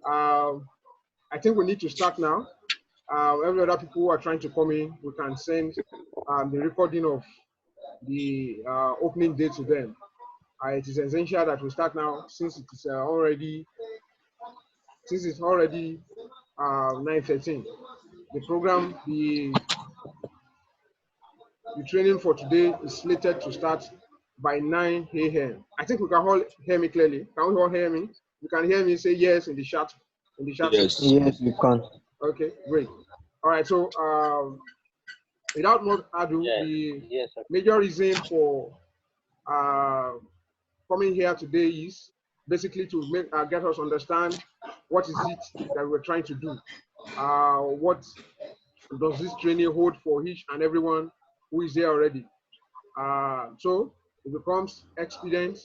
I think we need to start now. Every other people who are trying to come in, we can send the recording of the opening day to them. It is essential that we start now, since it is already 9:13. The program, the training for today is slated to start by 9 a.m. I think we can all hear me clearly. Can we all hear me? You can hear me, say yes in the chat. Yes. Section. Yes, we can. Okay, great. All right, so without more ado, the major reason for coming here today is basically to make get us understand what is it that we're trying to do. What does this training hold for each and everyone who is there already? So it becomes expedient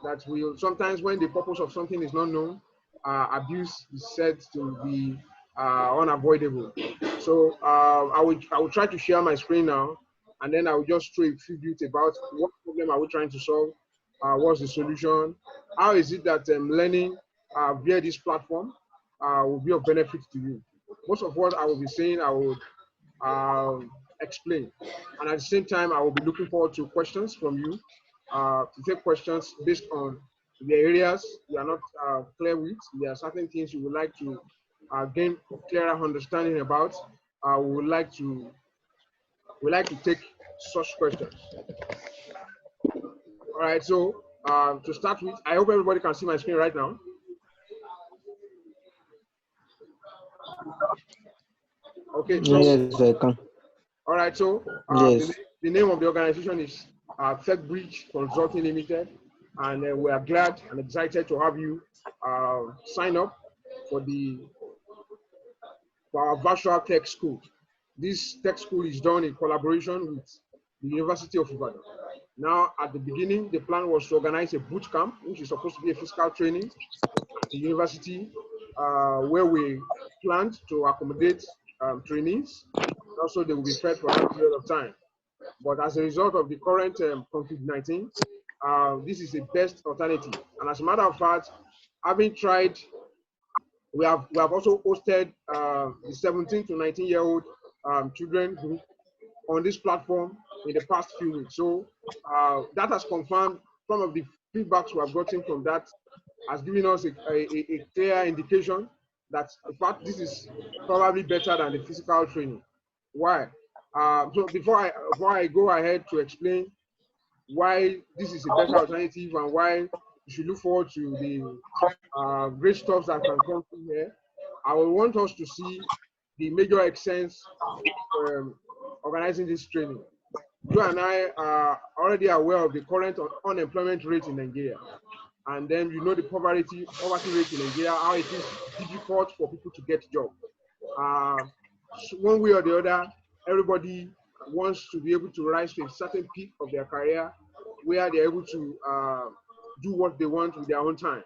that will sometimes, when the purpose of something is not known, abuse is said to be unavoidable. So I will try to share my screen now, and then I will just throw a few bits about what problem are we trying to solve, what's the solution, how is it that learning via this platform will be of benefit to you. Most of what I will be saying, I will explain, and at the same time, I will be looking forward to questions from you, to take questions based on the areas you are not clear with. There are certain things you would like to gain clearer understanding about. We would like to take such questions. All right, so to start with, I hope everybody can see my screen right now. Okay. So, yes, I can. All right, so Yes. the name of the organization is TechBridge Consulting Limited, and we are glad and excited to have you sign up for our virtual tech school. This tech school is done in collaboration with the University of Ibadan. Now, at the beginning, the plan was to organize a boot camp, which is supposed to be a physical training at the university, where we planned to accommodate trainees. Also, they will be fed for that period of time. But as a result of the current COVID-19, this is the best alternative. And as a matter of fact, having tried, we have also hosted the 17 to 19-year-old children group on this platform in the past few weeks. So that has confirmed some of the feedbacks we have gotten from that, has given us a clear indication that in fact this is probably better than the physical training. Why? So before I go ahead to explain why this is a better alternative and why you should look forward to the great stuff that can come from here, I will want us to see the major essence of organizing this training. You and I are already aware of the current unemployment rate in Nigeria. And then you know the poverty rate in Nigeria, how it is difficult for people to get jobs. One way or the other, everybody wants to be able to rise to a certain peak of their career where they're able to do what they want with their own time.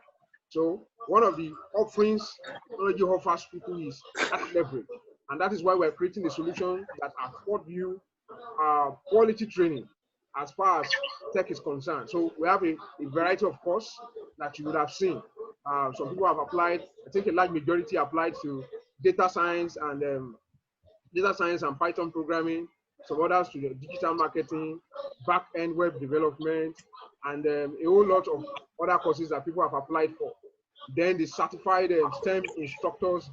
So one of the offerings technology offers people is that leverage. And that is why we're creating a solution that affords you quality training as far as tech is concerned. So we have a variety of courses that you would have seen. Some people have applied. I think a large majority applied to data science and Python programming. Some others to the digital marketing, back-end web development, and a whole lot of other courses that people have applied for. Then the certified STEM instructors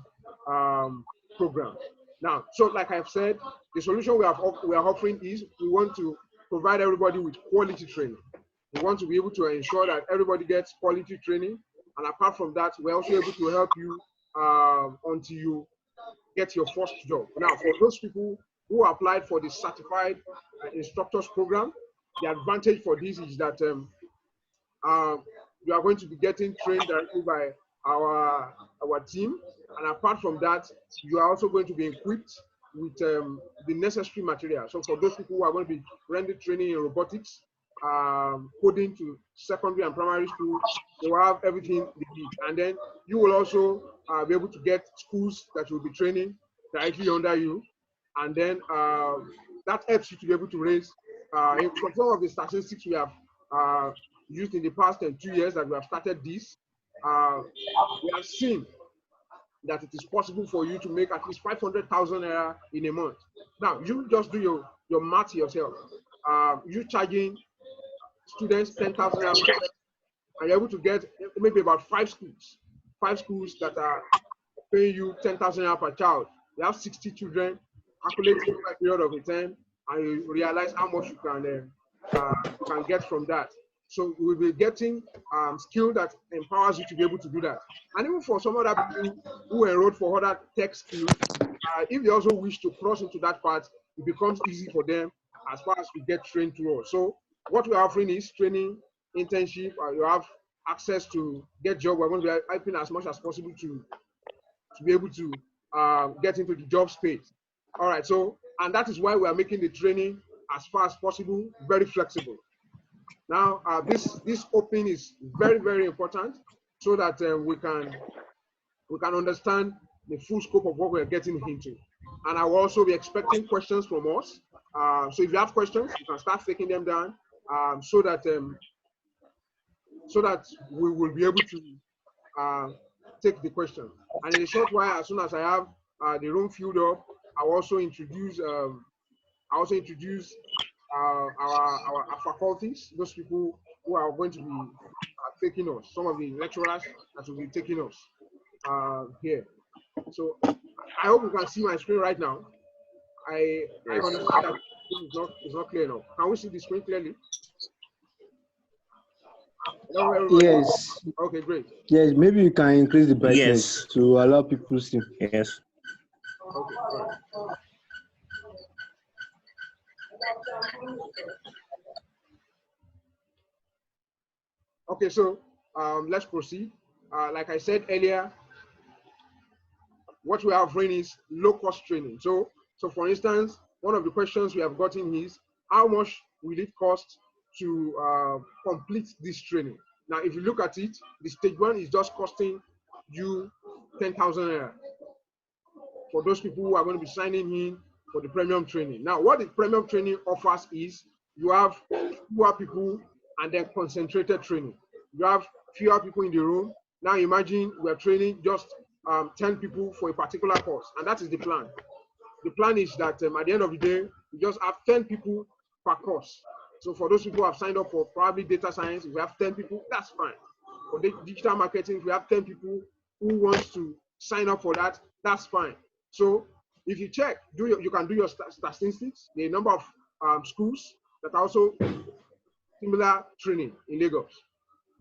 program. Now, so like I've said, the solution we are offering is we want to provide everybody with quality training. We want to be able to ensure that everybody gets quality training. And apart from that, we're also able to help you until you get your first job. Now, for those people who applied for the certified instructors program, the advantage for this is that you are going to be getting trained directly by our team. And apart from that, you are also going to be equipped with the necessary material. So for those people who are going to be rendered training in robotics, coding to secondary and primary school, they will have everything they need. And then you will also be able to get schools that will be training directly under you. And then that helps you to be able to raise, from some of the statistics we have used in the past 2 years that we have started this, we have seen that it is possible for you to make at least 500,000 naira in a month. Now, you just do your math yourself. You charging students 10,000 naira, and you're able to get maybe about five schools that are paying you 10,000 naira per child. You have 60 children, calculate over a period of a time, and you realize how much you can get from that. So you will be getting skill that empowers you to be able to do that. And even for some other people who enrolled for other tech skills, if they also wish to cross into that part, it becomes easy for them as far as we get trained towards. So what we're offering is training, internship, you have access to get job. We're going to be helping as much as possible to be able to get into the job space. All right, so, and that is why we are making the training as far as possible, very flexible. Now, this opening is very, very important so that we can understand the full scope of what we're getting into. And I will also be expecting questions from us. So if you have questions, you can start taking them down so that we will be able to take the question. And in a short while, as soon as I have the room filled up, I'll also introduce our faculties, those people who are going to be taking us, some of the lecturers that will be taking us here. So I hope you can see my screen right now. I understand that it's not clear enough. Can we see the screen clearly? Hello, yes. Okay, great. Yes, maybe you can increase the brightness to allow people to see. Yes. Okay, all right. Okay, so let's proceed. Like I said earlier, what we are offering is low-cost training. So for instance, one of the questions we have gotten is, how much will it cost to complete this training? Now, if you look at it, the stage one is just costing you 10,000 naira for those people who are going to be signing in for the premium training. Now, what the premium training offers is you have fewer people and then concentrated training. You have fewer people in the room. Now, imagine we're training just 10 people for a particular course, and that is the plan. The plan is that at the end of the day, we just have 10 people per course. So for those people who have signed up for probably data science, if we have 10 people, that's fine. For the digital marketing, if we have 10 people who wants to sign up for that, that's fine. So if you check, you can do your statistics, the number of schools that are also similar training in Lagos,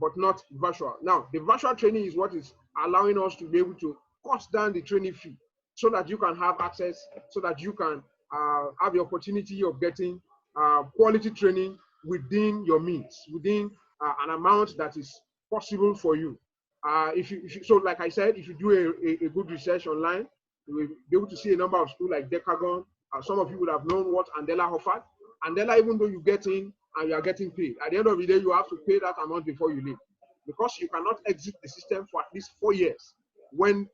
but not virtual. Now, the virtual training is what is allowing us to be able to cost down the training fee so that you can have access, so that you can have the opportunity of getting quality training within your means, within an amount that is possible for you. So like I said, if you do a good research online, you will be able to see a number of schools like Decagon. Some of you would have known what Andela offered. Andela, even though you get in and you are getting paid, at the end of the day, you have to pay that amount before you leave, because you cannot exit the system for at least 4 years when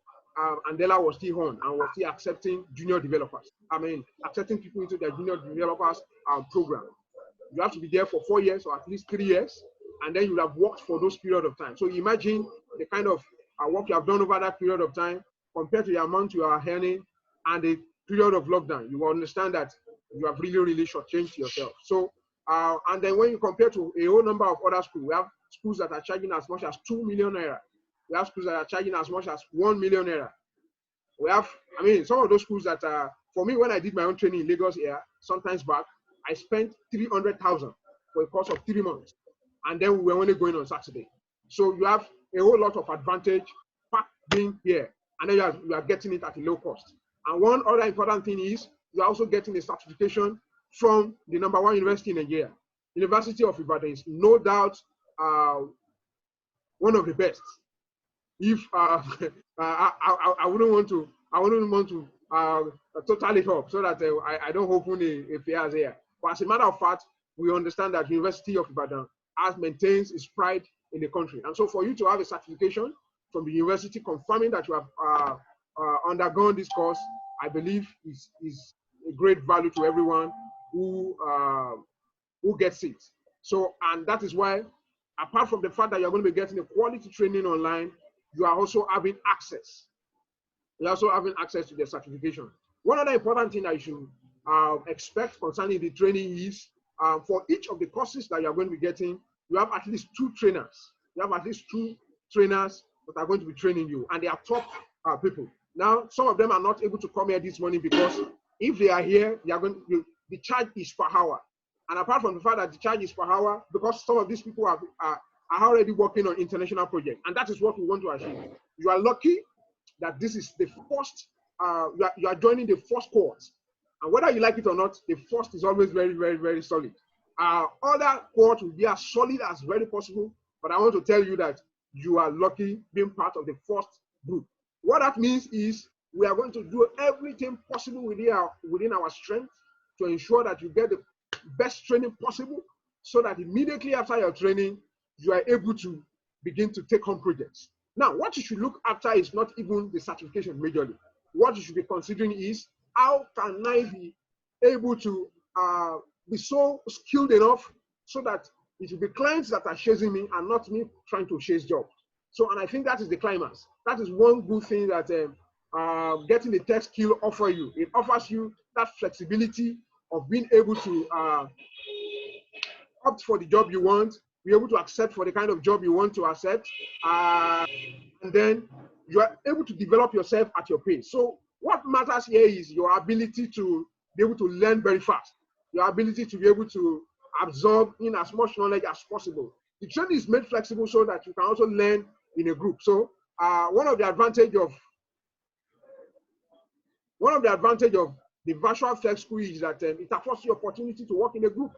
Andela was still on and was still accepting junior developers. I mean, accepting people into their junior developers program. You have to be there for 4 years or at least 3 years, and then you have worked for those period of time. So imagine the kind of work you have done over that period of time compared to the amount you are earning and the period of lockdown. You will understand that you have really, really shortchanged yourself. So, and then when you compare to a whole number of other schools, we have schools that are charging as much as 2 million naira. We have schools that are charging as much as 1 million naira. We have, I mean, some of those schools that are, for me, when I did my own training in Lagos here, sometimes back, I spent 300,000 for a course of 3 months. And then we were only going on Saturday. So you have a whole lot of advantage being here. And then you are getting it at a low cost. And one other important thing is you are also getting a certification from the #1 university in Nigeria. University of Ibadan is no doubt one of the best. If I wouldn't want to total it up so that I don't open a fear here. But as a matter of fact, we understand that University of Ibadan maintains its pride in the country. And so for you to have a certification from the university confirming that you have undergone this course, I believe is a great value to everyone who gets it. So, and that is why, apart from the fact that you're going to be getting a quality training online, you are also having access You're also having access to the certification. One other important thing that you should expect concerning the training is for each of the courses that you're going to be getting, you have at least 2 trainers. You have at least 2 trainers that are going to be training you, and they are top people. Now, some of them are not able to come here this morning because if they are here, they are going to, the charge is per hour. And apart from the fact that the charge is per hour, because some of these people are already working on international projects, and that is what we want to achieve. You are lucky that this is the first, you are joining the first cohort. And whether you like it or not, the first is always very, very, very solid. Other cohorts will be as solid as very possible, but I want to tell you that you are lucky being part of the first group. What that means is we are going to do everything possible within our strength to ensure that you get the best training possible, so that immediately after your training, you are able to begin to take on projects. Now, what you should look after is not even the certification majorly. What you should be considering is, how can I be able to be so skilled enough so that it will be clients that are chasing me and not me trying to chase jobs. So, and I think that is the climax. That is one good thing that getting the tech skill offer you. It offers you that flexibility of being able to opt for the job you want, be able to accept for the kind of job you want to accept, and then you are able to develop yourself at your pace. So what matters here is your ability to be able to learn very fast, your ability to be able to absorb in as much knowledge as possible. The training is made flexible so that you can also learn in a group. So one of the advantage of the virtual tech school is that it affords the opportunity to work in a group.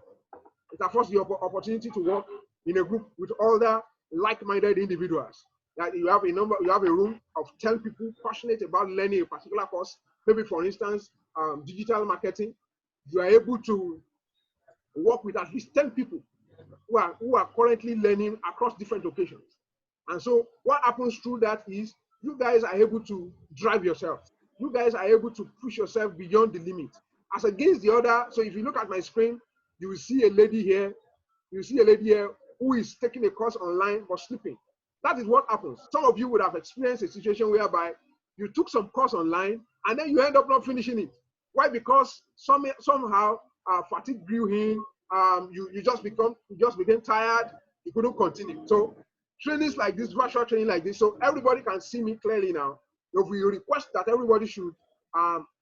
It affords the opportunity to work in a group with other like-minded individuals. That you have a room of 10 people passionate about learning a particular course. Maybe, for instance, digital marketing. You are able to work with at least 10 people who are currently learning across different locations. And so what happens through that is you guys are able to drive yourself. You guys are able to push yourself beyond the limit. As against the other, so if you look at my screen, you will see a lady here. You see a lady here who is taking a course online but sleeping. That is what happens. Some of you would have experienced a situation whereby you took some course online and then you end up not finishing it. Why? Because somehow fatigue grew in. You just became tired. You couldn't continue. So trainings like this, virtual training like this, so everybody can see me clearly now. If we request that everybody should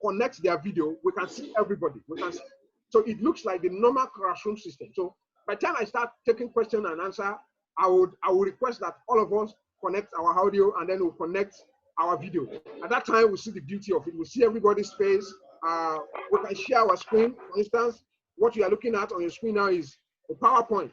connect their video, we can see everybody. We can see. So it looks like the normal classroom system. So by the time I start taking question and answer, I would request that all of us connect our audio and then we'll connect our video. At that time, we'll see the beauty of it. We'll see everybody's face. We can share our screen. For instance, what you are looking at on your screen now is a PowerPoint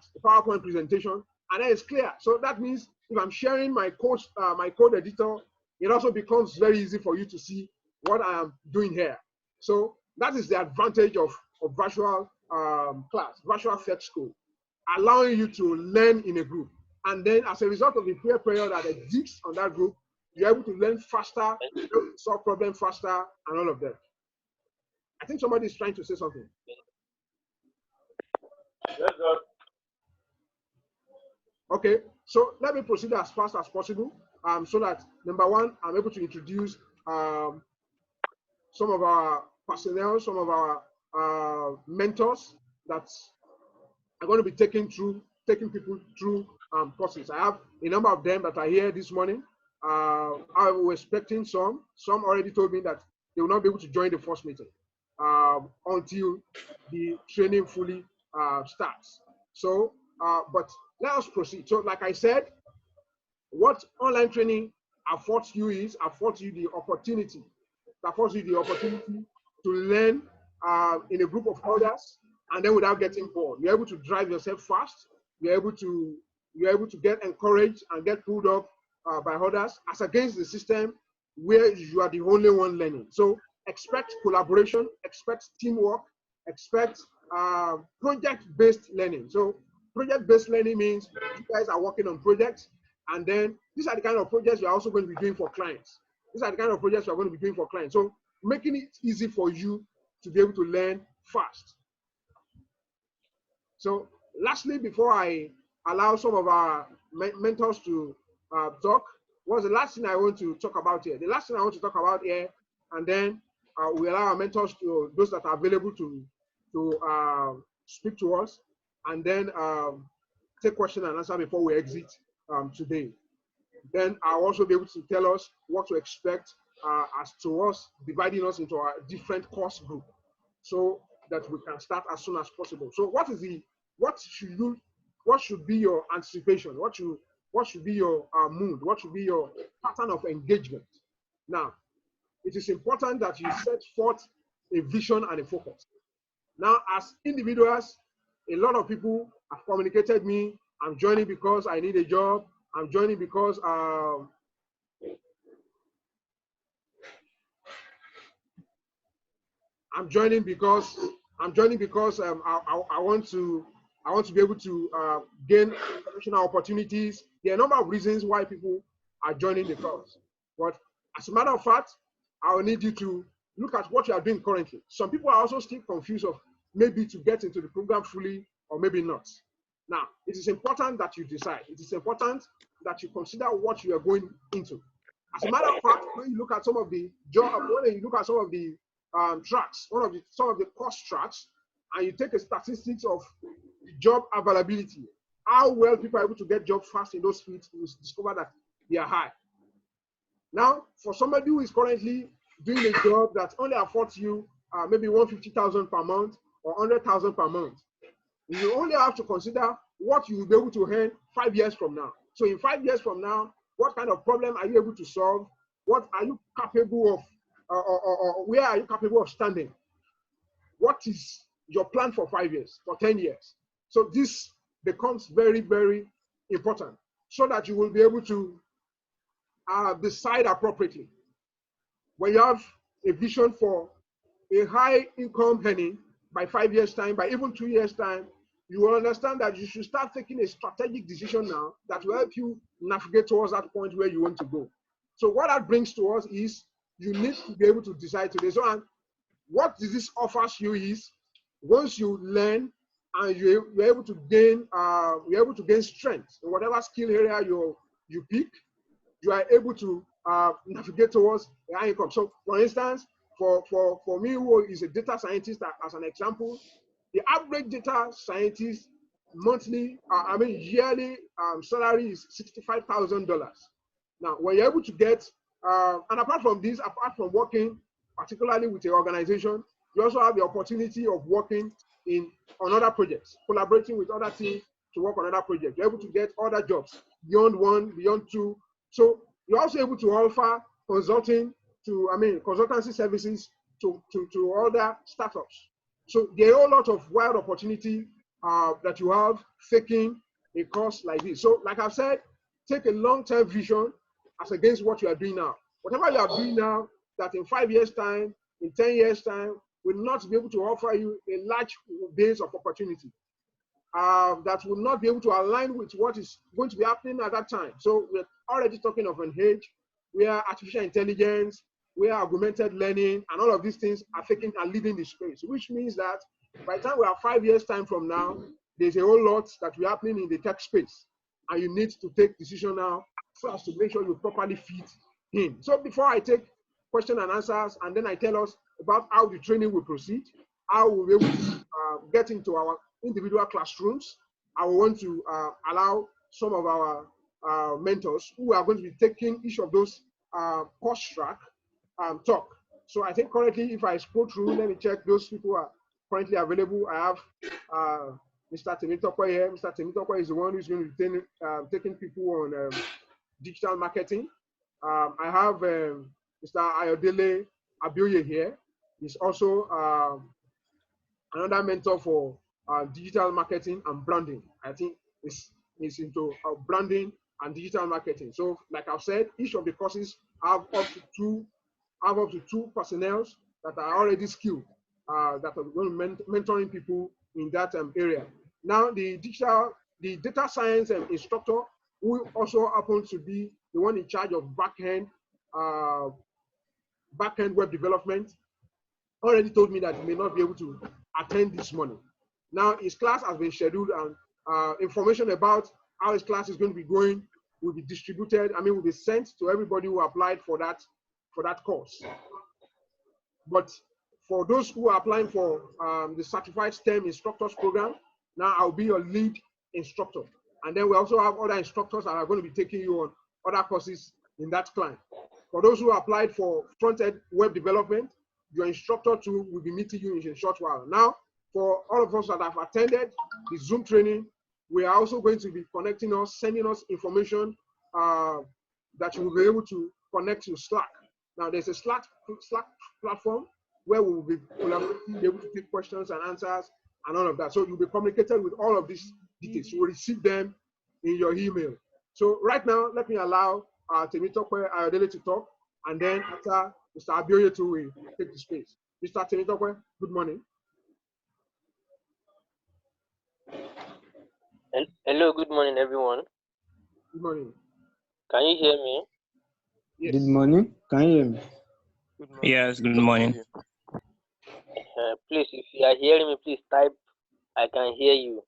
presentation, and then it's clear. So that means if I'm sharing my code editor, it also becomes very easy for you to see what I am doing here. So that is the advantage of virtual class, virtual tech school, allowing you to learn in a group. And then as a result of the peer pressure that exists on that group, you're able to learn faster, solve problems faster, and all of that. I think somebody is trying to say something. Okay, so let me proceed as fast as possible so that, number one, I'm able to introduce some of our personnel, some of our mentors that are going to be taking people through courses. I have a number of them that are here this morning. I was expecting some already told me that they will not be able to join the first meeting until the training fully starts. So, but let us proceed. So, like I said, what online training affords you is the opportunity to learn in a group of others, and then without getting bored. You're able to drive yourself fast. You're able to get encouraged and get pulled up by others, as against the system where you are the only one learning. So expect collaboration, expect teamwork, expect project-based learning. So project-based learning means you guys are working on projects, and then these are the kind of projects you're also going to be doing for clients. These are the kind of projects you're going to be doing for clients. So making it easy for you to be able to learn fast. So lastly, before I allow some of our mentors to talk, what's the last thing I want to talk about here? The last thing I want to talk about here, and then we allow our mentors, to those that are available, to speak to us, and then take question and answer before we exit today. Then I'll also be able to tell us what to expect as to us dividing us into a different course group, so that we can start as soon as possible. So what should be your anticipation? What should be your mood? What should be your pattern of engagement? Now, it is important that you set forth a vision and a focus. Now, as individuals, a lot of people have communicated me, I'm joining because I need a job. I'm joining because I want to be able to gain professional opportunities. There are a number of reasons why people are joining the course. But as a matter of fact, I will need you to look at what you are doing currently. Some people are also still confused of maybe to get into the program fully or maybe not. Now, it is important that you decide. It is important that you consider what you are going into. As a matter of fact, when you look at some of the tracks, some of the course tracks, and you take a statistics of job availability, how well people are able to get jobs fast in those fields, you discover that they are high. Now, for somebody who is currently doing a job that only affords you maybe 150,000 per month or 100,000 per month, you only have to consider what you will be able to earn 5 years from now. So in 5 years from now, what kind of problem are you able to solve? What are you capable of, or where are you capable of standing? What is your plan for 5 years, for 10 years? So this becomes very, very important, so that you will be able to decide appropriately. When you have a vision for a high income earning by 5 years' time, by even 2 years' time, you will understand that you should start taking a strategic decision now that will help you navigate towards that point where you want to go. So what that brings to us is you need to be able to decide today. So, and what this offers you is, once you learn and you're able to gain strength in whatever skill area you pick, you are able to navigate towards the high income. So, for instance, for me, who is a data scientist, as an example, the average data scientist yearly salary is $65,000. Now, when you're able to get, and apart from this, apart from working particularly with an organization, you also have the opportunity of working on other projects, collaborating with other teams to work on other projects. You're able to get other jobs beyond one, beyond two. So you're also able to offer consultancy services to other startups. So there are a whole lot of wild opportunity that you have taking a course like this. So like I've said, take a long-term vision as against what you are doing now. Whatever you are doing now, that in 5 years' time, in 10 years' time, will not be able to offer you a large base of opportunity. That will not be able to align with what is going to be happening at that time. So we're already talking of an age where artificial intelligence, where augmented learning, and all of these things are leading the space, which means that by the time we are 5 years' time from now, there's a whole lot that will be happening in the tech space. And you need to take decision now so as to make sure you properly fit in. So before I take question and answers, and then I tell us about how the training will proceed, how we'll be able to get into our individual classrooms, I want to allow some of our mentors who are going to be taking each of those course track talk. So I think currently, if I scroll through, let me check those people who are currently available. I have Mr. Temitokwa here. Mr. Temitokwa is the one who's going to be taking people on digital marketing. I have Mr. Ayodele Abioye here. He's also another mentor for digital marketing and branding. I think he's into branding and digital marketing. So, like I've said, each of the courses have up to two personnel that are already skilled, that are going to mentoring people in that area. Now, the data science instructor, who also happens to be the one in charge of back-end web development, already told me that he may not be able to attend this morning. Now, his class has been scheduled, and information about how his class is going to be going will be distributed, will be sent to everybody who applied for that course. But for those who are applying for the Certified STEM Instructors Program, now I'll be your lead instructor. And then we also have other instructors that are going to be taking you on other courses in that client. For those who applied for front-end web development, your instructor too will be meeting you in a short while. Now, for all of us that have attended the Zoom training, we are also going to be connecting us, sending us information that you will be able to connect to Slack. Now, there's a Slack platform where we will be collaborating, be able to take questions and answers and all of that. So you'll be communicated with all of these details. You will receive them in your email. So right now, let me allow Temitope Ayodele to talk, and then after Mr. Abioye will take the space. Mr. Temitope, good morning. Hello, good morning, everyone. Good morning. Can you hear me? Yes. Good morning. Can you hear me? Good morning. Yes, good morning. Please, if you are hearing me, please type, I can hear you.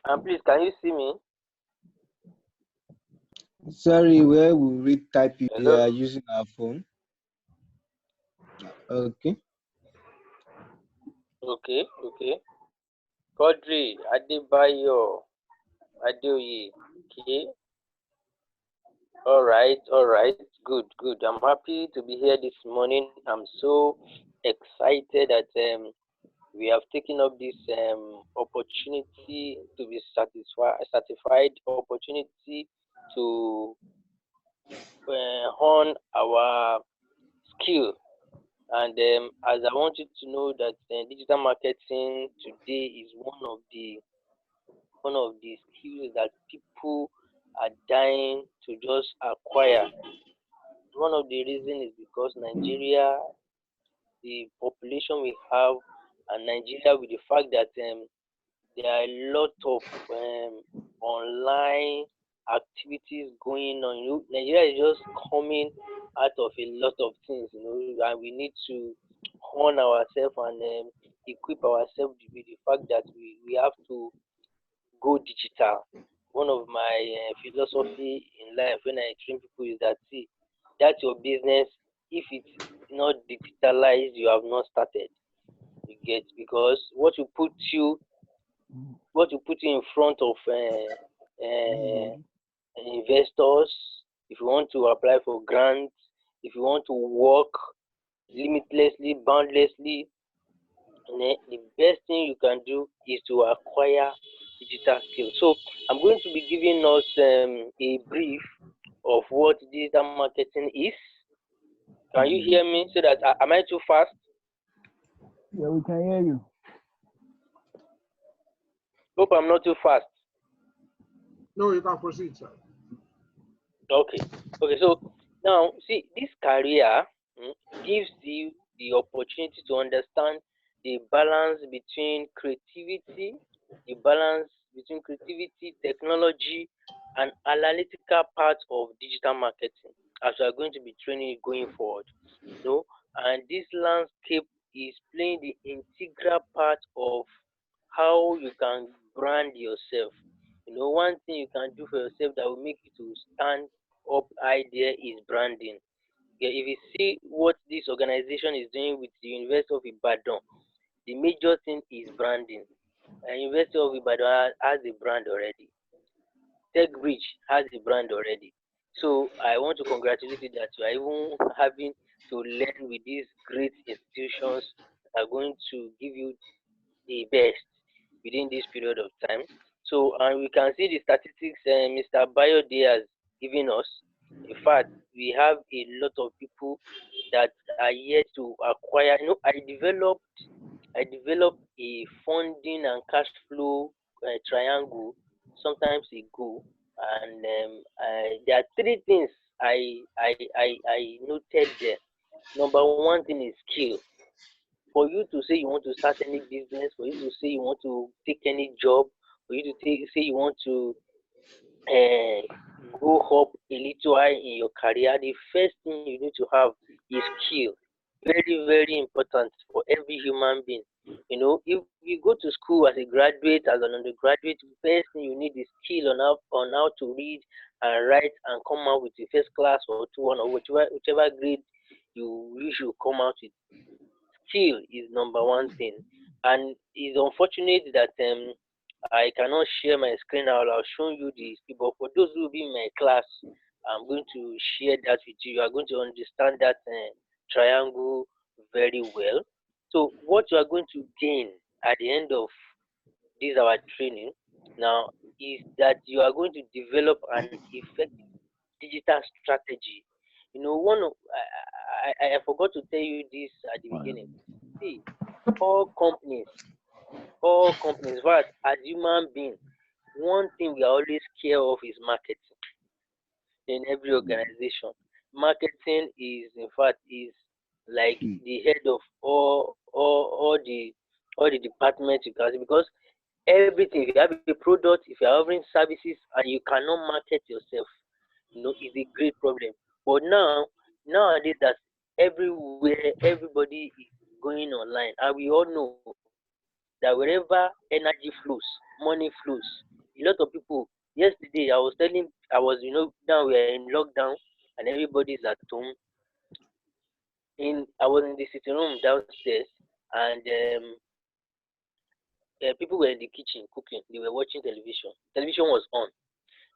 And please, can you see me? Sorry, where will we type it? We Hello? are using our phone. Okay. Okay. Quadri, Adebayo, Adeoye. Okay. All right. Good. I'm happy to be here this morning. I'm so excited that we have taken up this opportunity to be certified opportunity to hone our skill. And as I want you to know that digital marketing today is one of the skills that people are dying to just acquire. One of the reasons is because Nigeria, the population we have, and Nigeria with the fact that there are a lot of online activities going on. Nigeria is just coming out of a lot of things, and we need to hone ourselves and equip ourselves with the fact that we have to go digital. One of my philosophy in life when I train people is that, see, that's your business. If it's not digitalized, you have not started. You get, because what you put you in front of investors, if you want to apply for grants, if you want to work limitlessly, boundlessly, the best thing you can do is to acquire digital skills. So I'm going to be giving us a brief of what digital marketing is. Can you hear me? So that am I too fast? Yeah, we can hear you. Hope I'm not too fast. No, you can proceed, sir. Okay. So now, see, this career gives you the opportunity to understand the balance between creativity, technology, and analytical parts of digital marketing, as we are going to be training you going forward. And this landscape is playing the integral part of how you can brand yourself. One thing you can do for yourself that will make you to stand up idea is branding. If you see what this organization is doing with the University of Ibadan, the major thing is branding. And University of Ibadan has a brand already. TechBridge has a brand already. So I want to congratulate you that you are even having to learn with these great institutions that are going to give you the best within this period of time. So, and we can see the statistics Mr. Bayode has given us. In fact, we have a lot of people that are yet to acquire. I developed a funding and cash flow triangle sometimes ago, and there are three things I noted there. Number one thing is skill. For you to say you want to start any business, for you to say you want to take any job, for you to say you want to go up a little high in your career, the first thing you need to have is skill. very, very important for every human being. If you go to school as a graduate, as an undergraduate, the first thing you need is skill on how to read and write and come out with a first class or two one or whichever grade you should come out with. Skill is number one thing, and it's unfortunate that I cannot share my screen. I'll show you the skill, but for those who will be in my class, I'm going to share that with you. You are going to understand that triangle very well. So what you are going to gain at the end of this our training now is that you are going to develop an effective digital strategy. One of I forgot to tell you this at the beginning. See, all companies, in fact, as human beings, one thing we are always care of is marketing in every organization. Marketing is, in fact, is like the head of all the departments you can see, because everything, if you have a product, if you're offering services and you cannot market yourself, is a great problem. But nowadays, that everywhere, everybody is going online, and we all know that wherever energy flows, money flows. A lot of people. Yesterday, now we are in lockdown and everybody is at home. I was in the sitting room downstairs, and people were in the kitchen cooking. They were watching television. Television was on.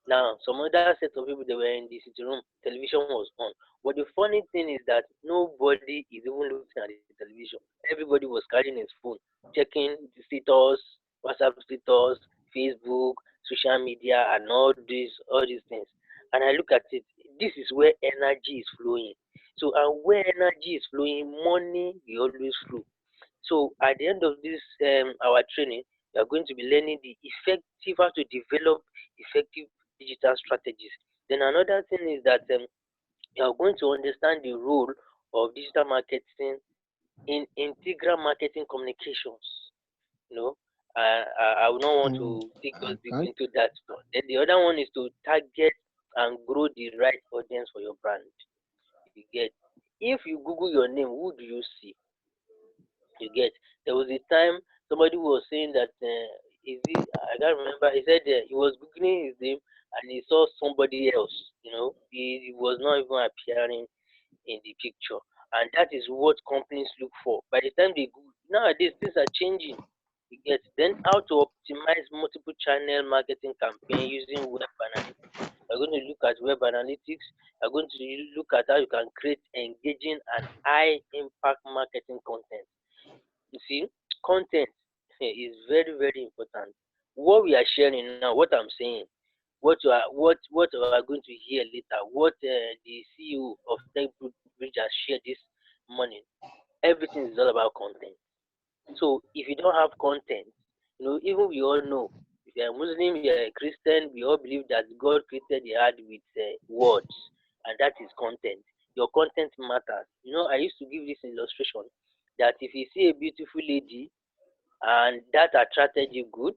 Now, some other set of people, they were in the sitting room, television was on. But the funny thing is that nobody is even looking at the television. Everybody was carrying his phone, checking the status, WhatsApp status, Facebook, social media, and all these things. And I look at it. This is where energy is flowing. So, and where energy is flowing, money will always flow. So at the end of this our training, we are going to be learning the effective how to develop effective digital strategies. Then another thing is that you are going to understand the role of digital marketing in integral marketing communications. You know, I would not want to take us deep Okay. into that. But then the other one is to target and grow the right audience for your brand. You get, if you Google your name, who do you see? You get, there was a time somebody was saying that is he? I can't remember. He said he was googling his name and he saw somebody else. He was not even appearing in the picture, and that is what companies look for. By the time they Google, nowadays things are changing. You get, then how to optimize multiple channel marketing campaign using web analytics. We're going to look at web analytics. We're going to look at how you can create engaging and high impact marketing content. You see, content is very, very important. What we are sharing now, what I'm saying, what we are going to hear later, what the CEO of TechBridge has shared this morning, everything is all about content. So if you don't have content, even we all know, if you're a Muslim, you're a Christian, we all believe that God created the earth with words, and that is content. Your content matters. I used to give this illustration that if you see a beautiful lady and that attracted you good,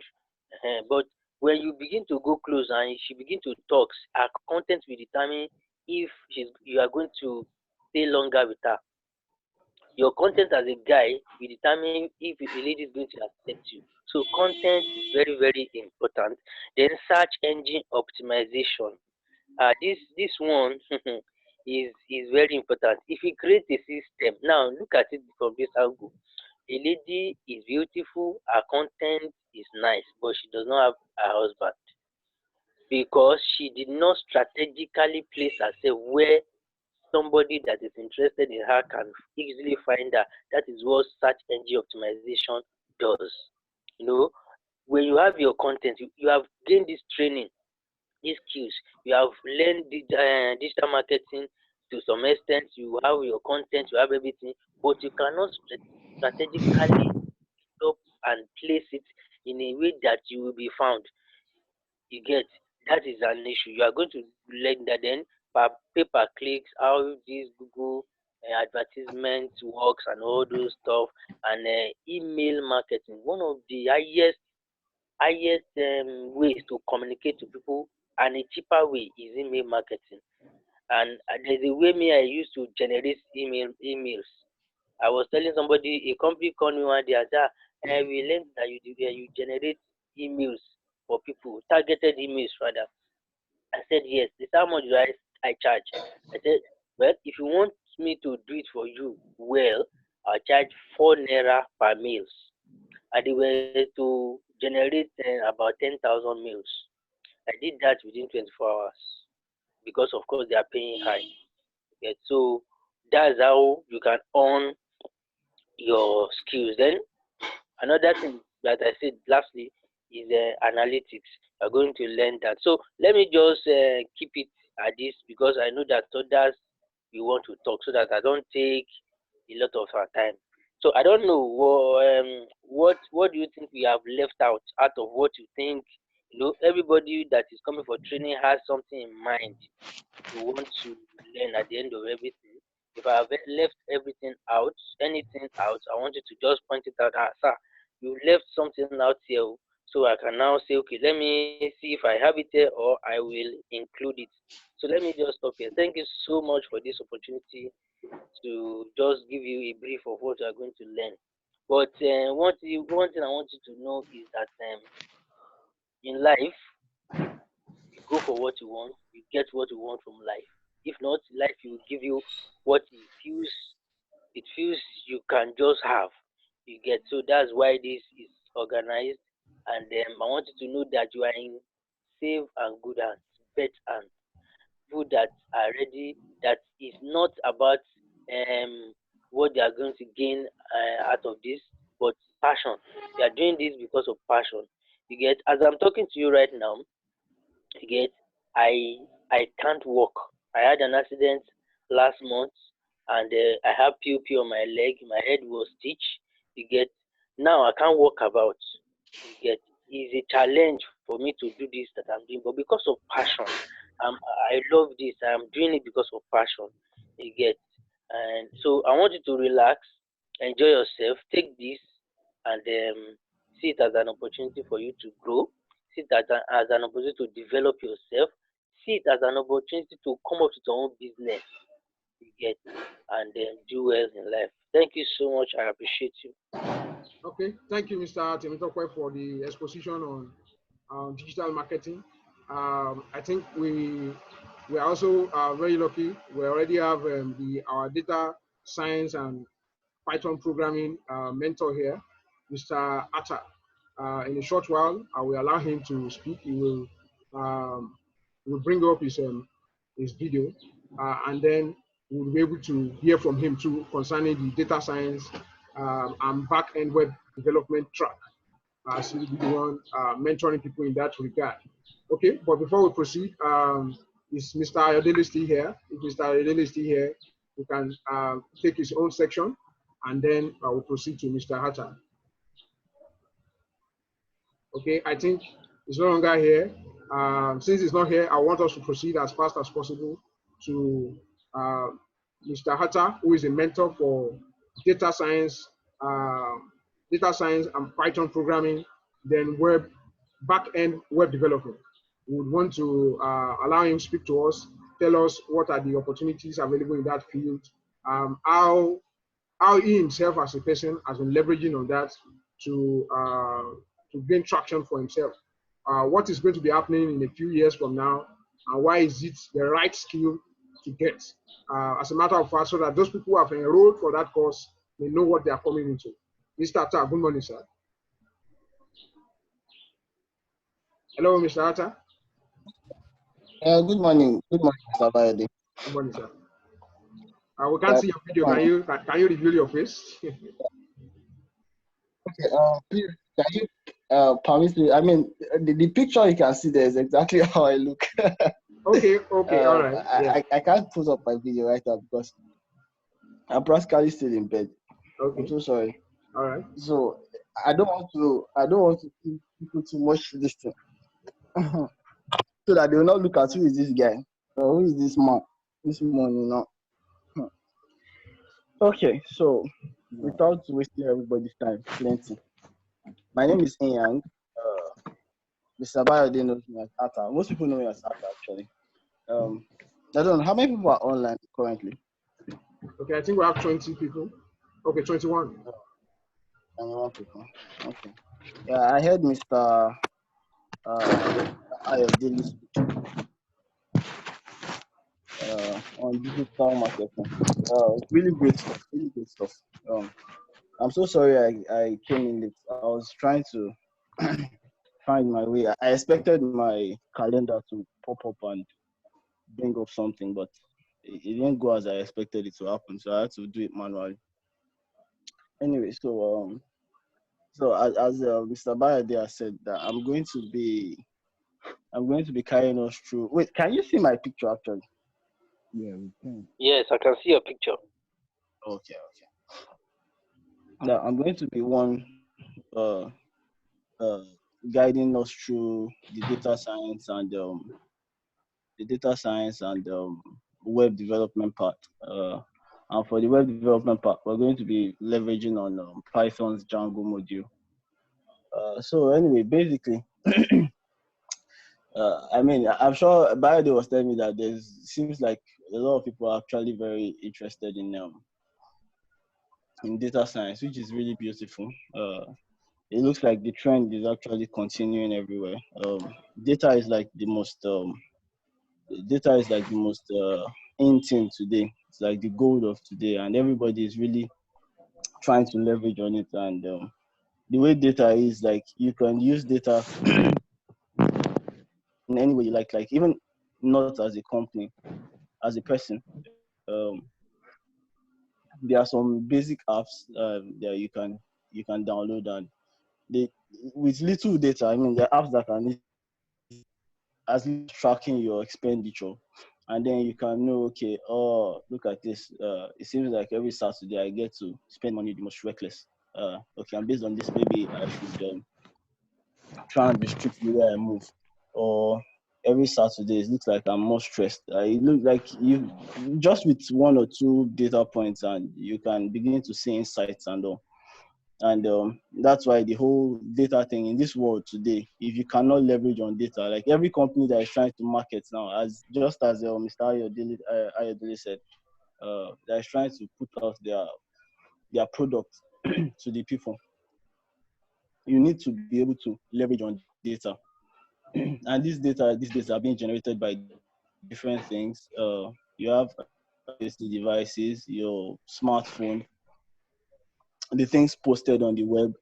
but when you begin to go close and she begin to talk, her content will determine if you are going to stay longer with her. Your content as a guy will determine if the lady is going to accept you. So content is very, very important. Then search engine optimization. This one is very important. If you create a system, now look at it from this angle. A lady is beautiful, her content is nice, but she does not have a husband because she did not strategically place herself where somebody that is interested in her can easily find her. That is what search engine optimization does. You know, when you have your content, you have gained this training, these skills. You have learned digital marketing to some extent. You have your content, you have everything, but you cannot strategically up and place it in a way that you will be found. You get, that is an issue. You are going to learn that then pay per clicks, how this Google advertisement works and all those stuff, and email marketing. One of the highest ways to communicate to people and a cheaper way is email marketing. And there's a way me I used to generate emails. I was telling somebody, a company called me one day and said, we learned that you generate emails for people, targeted emails rather. I said, yes. This is how much do I charge? I said, well, if you want me to do it for you, well, I'll charge 4 naira per mails. And they were to generate about 10,000 mails. I did that within 24 hours because, of course, they are paying high. Okay, so that's how you can earn your skills. Then another thing that I said lastly is analytics. You're going to learn that. So let me just keep it at this because I know that others we want to talk so that I don't take a lot of our time. So I don't know what do you think we have left out of what you think. Everybody that is coming for training has something in mind you want to learn at the end of everything. If I have left everything out, anything out, I want you to just point it out. Sir, you left something out here, so I can now say, okay, let me see if I have it here or I will include it. So let me just stop here. Thank you so much for this opportunity to just give you a brief of what you are going to learn. But one thing I want you to know is that in life, you go for what you want, you get what you want from life. If not, life will give you what it feels you can just have. You get, so that's why this is organized, and I want you to know that you are in safe and good hands, bet hands, people that are ready. That is not about what they are going to gain out of this, but passion. They are doing this because of passion. You get, as I'm talking to you right now, you get, I can't walk. I had an accident last month, and I have POP on my leg. My head was stitched. You get, now I can't walk about. You get, it's a challenge for me to do this that I'm doing, but because of passion, um, I love this. I'm doing it because of passion. You get, and so I want you to relax, enjoy yourself, take this, and see it as an opportunity for you to grow. See it as an opportunity to develop yourself. See it as an opportunity to come up with your own business. You get, and then do well in life. Thank you so much. I appreciate you. Okay, thank you, Mr. Timitokwe, for the exposition on digital marketing. I think we are also very lucky. We already have our data science and Python programming mentor here, Mr. Atta. In a short while, I will allow him to speak. He will bring up his video, and then we'll be able to hear from him too concerning the data science and back-end web development track. So he'll be the one mentoring people in that regard. Okay, but before we proceed, is Mr. Ayodele still here? If Mr. Ayodele is still here, we can take his own section, and then we'll proceed to Mr. Hatta. Okay, I think it's no longer here. Since it's not here, I want us to proceed as fast as possible to Mr. Hatta, who is a mentor for data science, and Python programming, then back-end web development. We would want to allow him to speak to us, tell us what are the opportunities available in that field, how he himself as a person has been leveraging on that to gain traction for himself. What is going to be happening in a few years from now, and why is it the right skill to get? As a matter of fact, so that those people who have enrolled for that course, they know what they are coming into. Mr. Atta, good morning, sir. Hello, Mr. Atta. Good morning. Good morning, Mr. Bayade. Good morning, sir. We can't see your video. Can you reveal your face? Okay. Please, can you permit me? I mean, the picture you can see there is exactly how I look. Okay. All right. Yeah. I can't put up my video right now because I'm practically still in bed. Okay. I'm so sorry. All right. So I don't want to give people too much listening, so that they will not look at who is this guy or who is this man. This morning, Okay, so without wasting everybody's time, plenty. My name is Inyang. Mr. Bayode knows me as Atta. Most people know me as Atta, actually. I don't know how many people are online currently. Okay, I think we have 20 people. Okay, 21. 21 people. Okay. Yeah, I heard Mr. Ayodele speak on digital marketing. Really great stuff. Really great stuff. I'm so sorry I came in late. I was trying to find my way. I expected my calendar to pop up and bring up something, but it didn't go as I expected it to happen. So I had to do it manually. Anyway, so as Mr. Bayade has said that I'm going to be carrying us through. Wait, can you see my picture actually? Yeah, we can. Yes, I can see your picture. Okay. Now I'm going to be one uh, uh, guiding us through the data science and web development part. And for the web development part, we're going to be leveraging on Python's Django module. So anyway, basically, I mean, I'm sure Bayode was telling me that seems like a lot of people are actually very interested in data science, which is really beautiful. It looks like the trend is actually continuing everywhere. Data is like the most in thing today. It's like the gold of today, and everybody is really trying to leverage on it. And the way data is, like, you can use data in any way you like even not as a company, as a person. There are some basic apps that you can download, and they with little data. I mean, there are apps that can as tracking your expenditure, and then you can know, okay, oh, look at this. It seems like every Saturday I get to spend money the most reckless. Okay, and based on this, maybe I should try and restrict the way I move. Or every Saturday, it looks like I'm more stressed. It looks like you just with one or two data points, and you can begin to see insights and all. And that's why the whole data thing in this world today, if you cannot leverage on data, like every company that is trying to market now, as just as Mr. Ayodele said, that is trying to put out their product to the people, you need to be able to leverage on data. And these data are being generated by different things. You have IoT devices, your smartphone, the things posted on the web,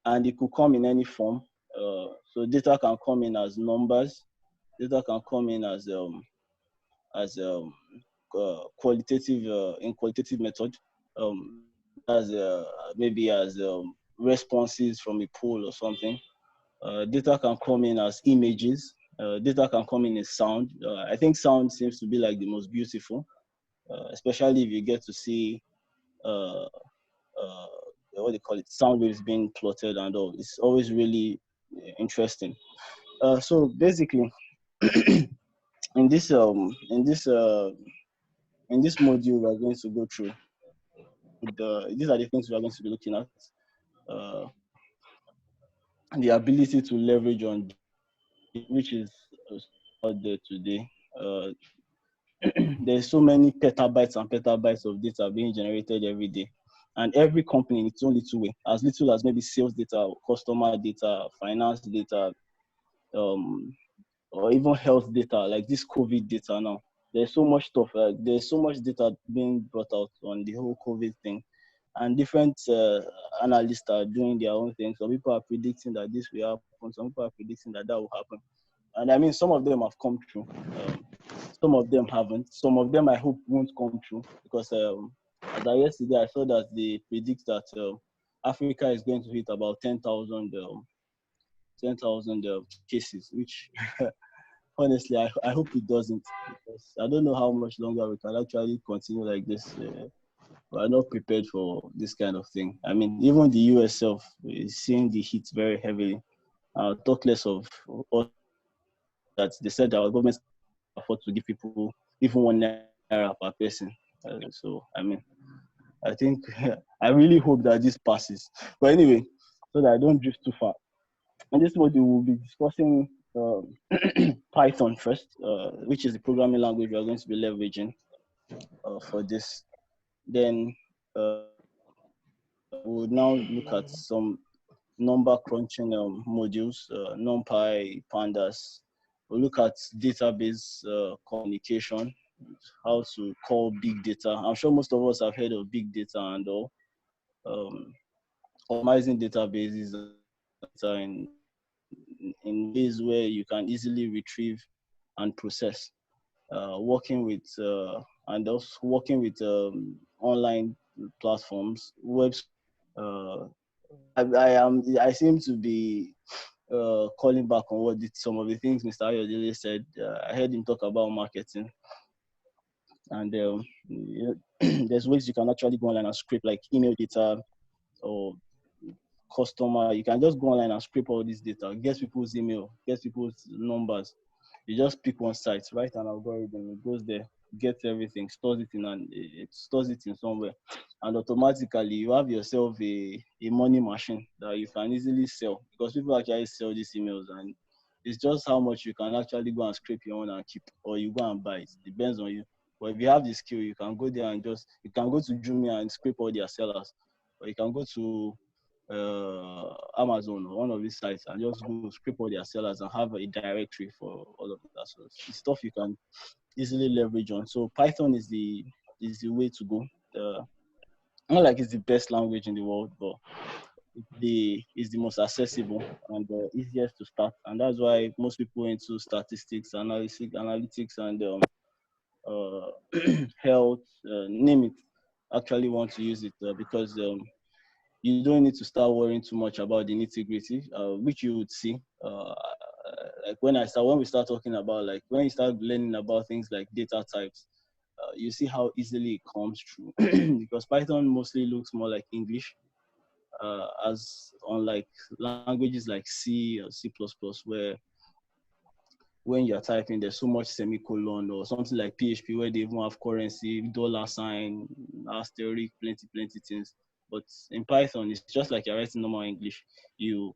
and it could come in any form. So data can come in as numbers, data can come in as qualitative in qualitative method, as maybe as responses from a poll or something. Data can come in as images. Data can come in as sound. I think sound seems to be like the most beautiful, especially if you get to see what they call it, sound waves being plotted and all. It's always really interesting. So basically, in this module we're going to go through. These are the things we are going to be looking at. Uh, the ability to leverage on, which is out there today. There's so many petabytes and petabytes of data being generated every day, and every company in its own little way, as little as maybe sales data, customer data, finance data, or even health data, like this COVID data now. There's so much stuff. There's so much data being brought out on the whole COVID thing, and different analysts are doing their own thing. Some people are predicting that this will happen. Some people are predicting that will happen. And I mean, some of them have come true. Some of them haven't. Some of them I hope won't come true, because as I yesterday I saw that they predict that Africa is going to hit about 10,000 cases, which honestly I hope it doesn't, because I don't know how much longer we can actually continue like this. We are not prepared for this kind of thing. I mean, even the US self is seeing the heat very heavily. Talk less of us, that they said our government afford to give people even £1 per person. So I mean, I think I really hope that this passes. But anyway, so that I don't drift too far. And this is what we will be discussing Python first, which is the programming language we are going to be leveraging for this. Then we would now look at some number crunching modules, NumPy, Pandas. We'll look at database communication, how to call big data. I'm sure most of us have heard of big data and all. Optimizing databases in ways where you can easily retrieve and process. Working with and also working with online platforms, webs. Uh, I seem to be calling back on some of the things Mr. Ayodele said. I heard him talk about marketing, and there's ways you can actually go online and scrape like email data or customer. You can just go online and scrape all this data, get people's email, get people's numbers. You just pick one site, write an algorithm, it goes there, gets everything, stores it in, and it stores it in somewhere, and automatically you have yourself a money machine that you can easily sell, because people actually sell these emails, and it's just how much you can actually go and scrape your own and keep, or you go and buy it. Depends on you. But if you have the skill, you can go there and you can go to Jumia and scrape all their sellers, or you can go to Amazon or one of these sites and just go scrape all their sellers and have a directory for all of that. So it's stuff you can easily leverage on. So Python is the way to go. Not like it's the best language in the world, but it's the most accessible and the easiest to start. And that's why most people into statistics, analytics, and health, name it, actually want to use it because you don't need to start worrying too much about the nitty-gritty, which you would see. Like when we start talking about, like when you start learning about things like data types, you see how easily it comes through. Because Python mostly looks more like English, as unlike languages like C or C++, where when you're typing, there's so much semicolon, or something like PHP where they even have currency, dollar sign, asterisk, plenty things. But in Python, it's just like you're writing normal English. You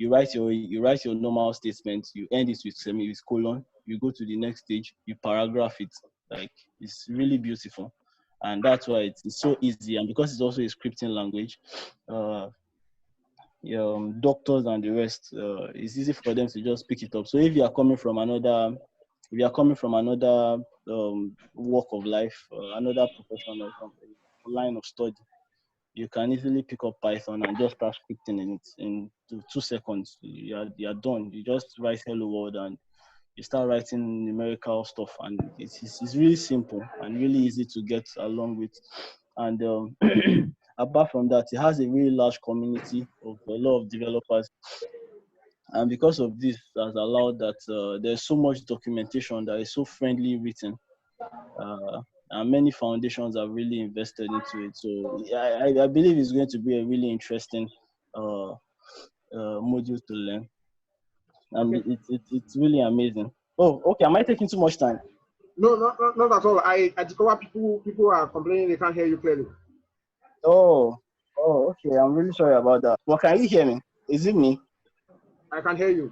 write your normal statement, you end it with colon, you go to the next stage, you paragraph it. Like, it's really beautiful. And that's why it's so easy. And because it's also a scripting language, doctors and the rest, it's easy for them to just pick it up. So if you are coming from another walk of life, another profession or something, line of study, you can easily pick up Python and just start scripting in it in 2 seconds. You're done. You just write hello world and you start writing numerical stuff, and it's really simple and really easy to get along with. And apart from that, it has a really large community of a lot of developers, and because of this has allowed that there's so much documentation that is so friendly written, and many foundations have really invested into it. So I believe it's going to be a really interesting module to learn, and Okay. it's really amazing. Oh, okay. Am I taking too much time? No, not at all. I discover people are complaining they can't hear you clearly. Oh, okay. I'm really sorry about that. Well, can you hear me? Is it me? I can hear you.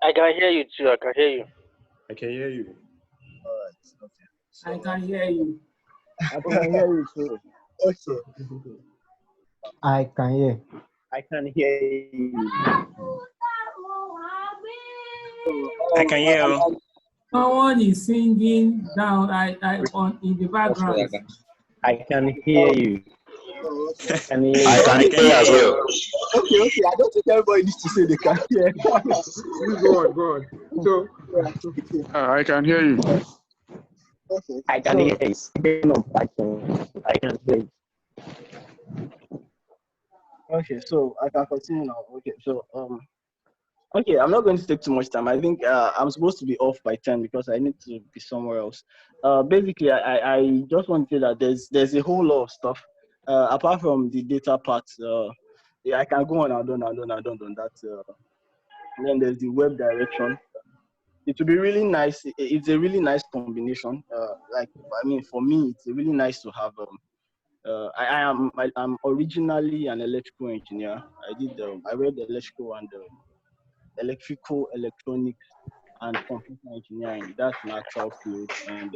I can hear you too. I can hear you. I can hear you. All right. Okay. So, I can hear you. I can hear you too. Okay. I can hear. I can hear you. I can hear you. Someone is singing down in the background. I can hear you. I can hear you. I can hear as well. Okay. I don't think everybody needs to say they can hear. Please go on. So I can hear you. Okay. I can hear it. I can hear it. Okay, so I can continue now. Okay, so okay, I'm not going to take too much time. I think I'm supposed to be off by 10 because I need to be somewhere else. Basically, I just want to say that there's a whole lot of stuff apart from the data part. Yeah, I can go on and on that. Then there's the web direction. It would be really nice. It's a really nice combination. For me, it's really nice to have. I'm originally an electrical engineer. I read electrical, electronics, and computer engineering. That's an actual field. And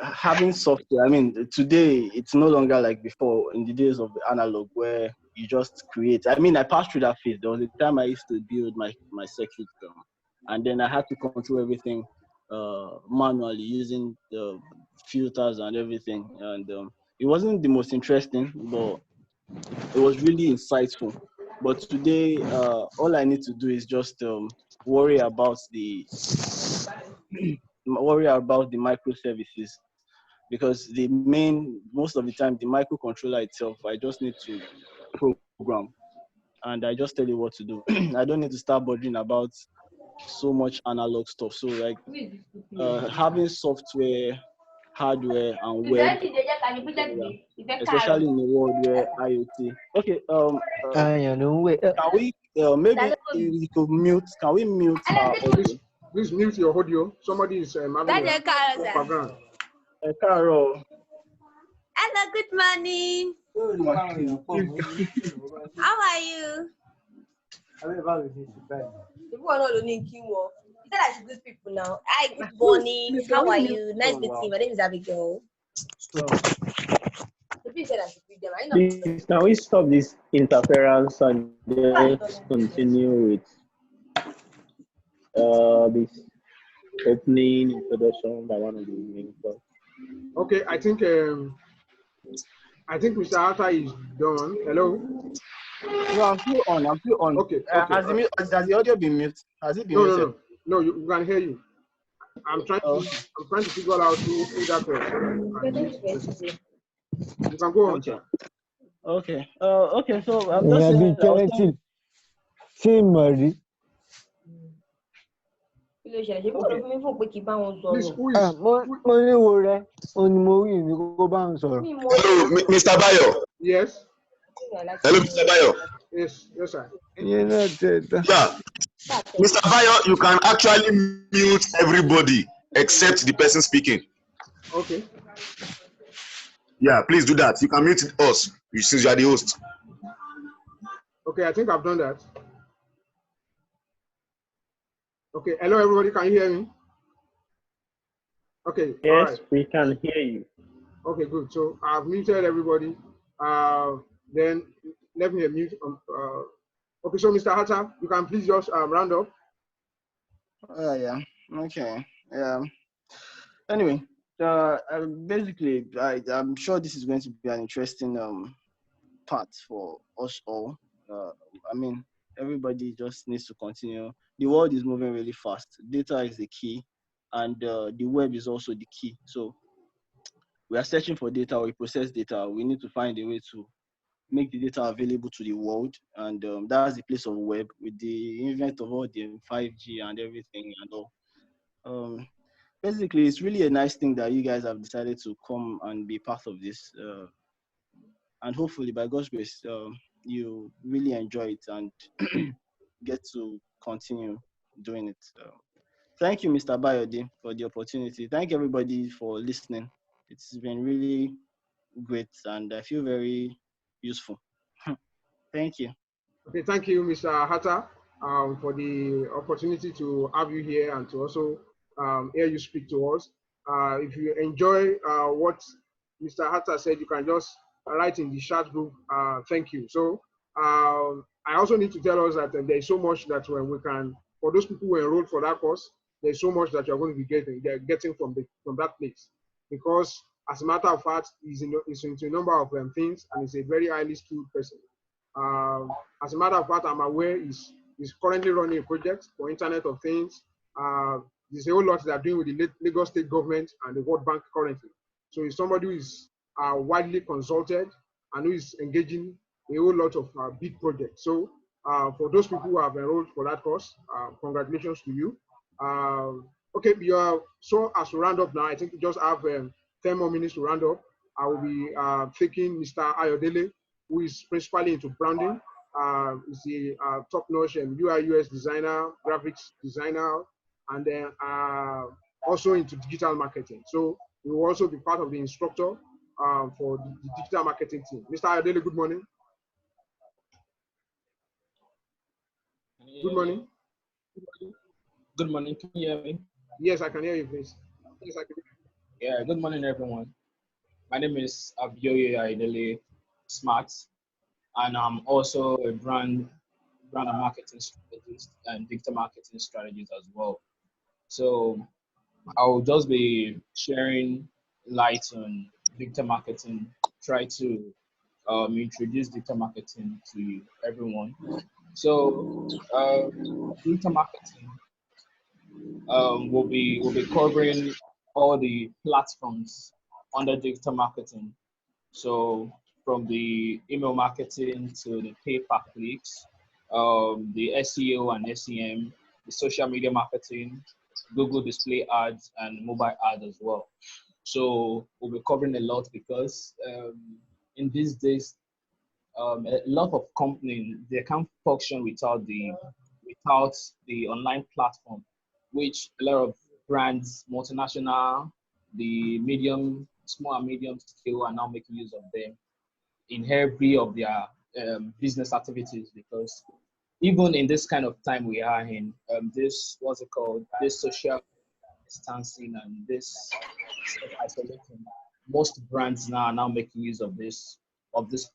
having software, I mean, today it's no longer like before in the days of the analog where you just create. I mean, I passed through that phase. There was a time I used to build my circuit, and then I had to control everything manually using the filters and everything. And it wasn't the most interesting, but it was really insightful. But today, all I need to do is just worry about the microservices, because most of the time, the microcontroller itself, I just need to program, and I just tell you what to do. I don't need to start bothering about so much analog stuff. So like having software, hardware, and web, especially in the world where IoT. Okay, can we maybe we could mute? Can we mute our audio? Please mute your audio. Somebody is having a background. Carol. Hello, good morning. How are you? People are not learning Kinwo. You said I should greet people now. Hi, good morning. How are you? Nice meeting you. My name is Abigail. Please said I should greet them. Please, can we stop this interference and just continue with this opening introduction by one of the main talks? Okay, I think Mr. Arthur is done. Hello. No, I'm still on. Okay. Has the audio been muted? Has it been muted? No, you can hear you. I'm trying to figure out who that was. You can go on. Okay. Okay. So I'm just saying. Please, who is Hello, Mr. Bayo. Yes. Hello, Mr. Bayo. Yes, sir. Yeah. Mr. Bayo, you can actually mute everybody except the person speaking. Okay. Yeah, please do that. You can mute us since you are the host. Okay, I think I've done that. Okay, hello everybody, can you hear me? Okay. Yes, right. We can hear you. Okay, good. So I've muted everybody. Then let me mute. Okay, so Mr. Hatta, you can please just round up. Yeah. Okay. Yeah. Anyway, basically, I'm sure this is going to be an interesting part for us all. I mean, everybody just needs to continue. The world is moving really fast. Data is the key, and the web is also the key. So we are searching for data, we process data. We need to find a way to make the data available to the world, and that's the place of web with the invent of all the 5G and everything and all. Basically, it's really a nice thing that you guys have decided to come and be part of this, and hopefully, by God's grace, you really enjoy it and get to continue doing it. Thank you, Mr. Bayode, for the opportunity. Thank everybody for listening. It's been really great, and I feel very useful. Thank you. Okay, thank you, Mr. Hatta, for the opportunity to have you here and to also hear you speak to us. If you enjoy what Mr. Hatta said, you can just write in the chat group, thank you. So I also need to tell us that there's so much that we can, for those people who enrolled for that course, there's so much that you're going to be getting from that place. Because as a matter of fact, he's into a number of things, and he's a very highly skilled person. As a matter of fact, I'm aware he's currently running a project for Internet of Things. There's a whole lot they're doing with the Lagos State government and the World Bank currently. So he's somebody who is widely consulted and who is engaging a whole lot of big projects. So for those people who have enrolled for that course, congratulations to you. Okay, so as we round up now, I think we just have 10 more minutes to round up. I will be taking Mr. Ayodele, who is principally into branding. Is the top-notch UI UX designer, graphics designer, and then also into digital marketing. So we will also be part of the instructor for the digital marketing team. Mr. Ayodele, good morning. Good morning. Good morning. Can you hear me? Yes, I can hear you, please. Yes, I can. Yeah, good morning, everyone. My name is Abioye Aidele Smart, and I'm also a brand and marketing strategist and digital marketing strategist as well. So I'll just be sharing light on digital marketing, try to introduce digital marketing to everyone. So digital marketing will be covering all the platforms under digital marketing. So from the email marketing to the pay per clicks, the SEO and SEM, the social media marketing, Google display ads, and mobile ads as well. So we'll be covering a lot because in these days, a lot of companies they can't function without the online platform, which a lot of brands, multinational, the medium, small and medium scale are now making use of them in every of their business activities because even in this kind of time we are in, this what's it called, this social distancing and this self-isolating, most brands now are now making use of this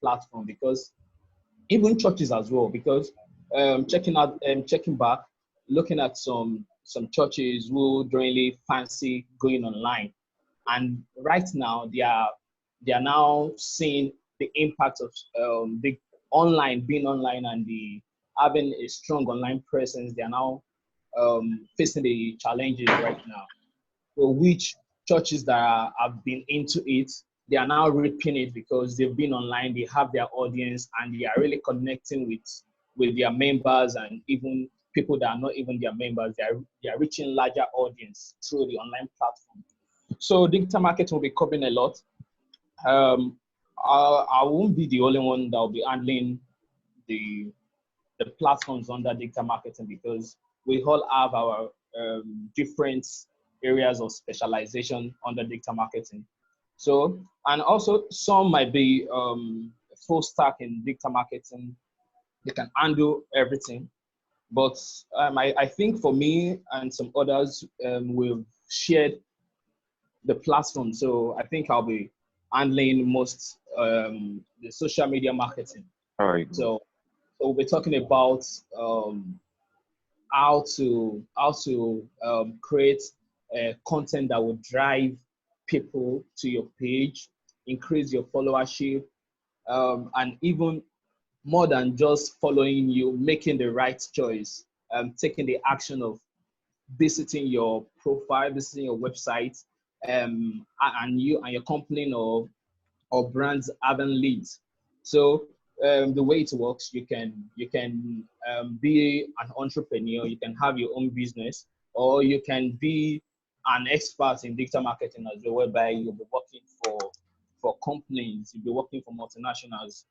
platform because even churches as well because checking back, looking at some churches who don't really fancy going online, and right now they are now seeing the impact of the online being online and the having a strong online presence. They are now facing the challenges right now. So which churches that have been into it, they are now reaping it because they've been online, they have their audience, and they are really connecting with their members and even people that are not even their members. They are reaching larger audience through the online platform. So digital marketing will be covering a lot. Um, I won't be the only one that will be handling the the platforms under digital marketing because we all have our different areas of specialization under digital marketing. So, and also some might be full stack in digital marketing. They can handle everything. But I think for me and some others, we've shared the platform. So I think I'll be handling most the social media marketing. All right. So we'll be talking about how to create content that will drive people to your page, increase your followership, and even more than just following you, making the right choice, taking the action of visiting your profile, visiting your website, and you and your company or brands having leads. So the way it works, you can be an entrepreneur, you can have your own business, or you can be an expert in digital marketing as well, whereby you'll be working for companies, you'll be working for multinationals.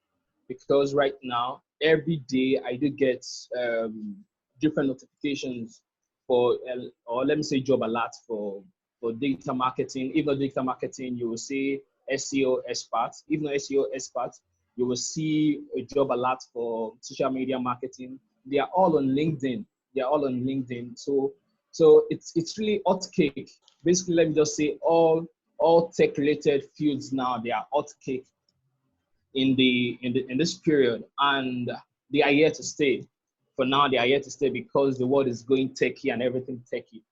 Because right now, every day I do get different notifications for, or let me say job alerts for data marketing. Even digital marketing, you will see SEO experts. Even SEO experts, you will see a job alert for social media marketing. They are all on LinkedIn. They are all on LinkedIn. So it's really hot cake. Basically, let me just say all tech related fields now, they are hot cake in this period, and they are here to stay. For now, they are here to stay because the world is going techie and everything techie.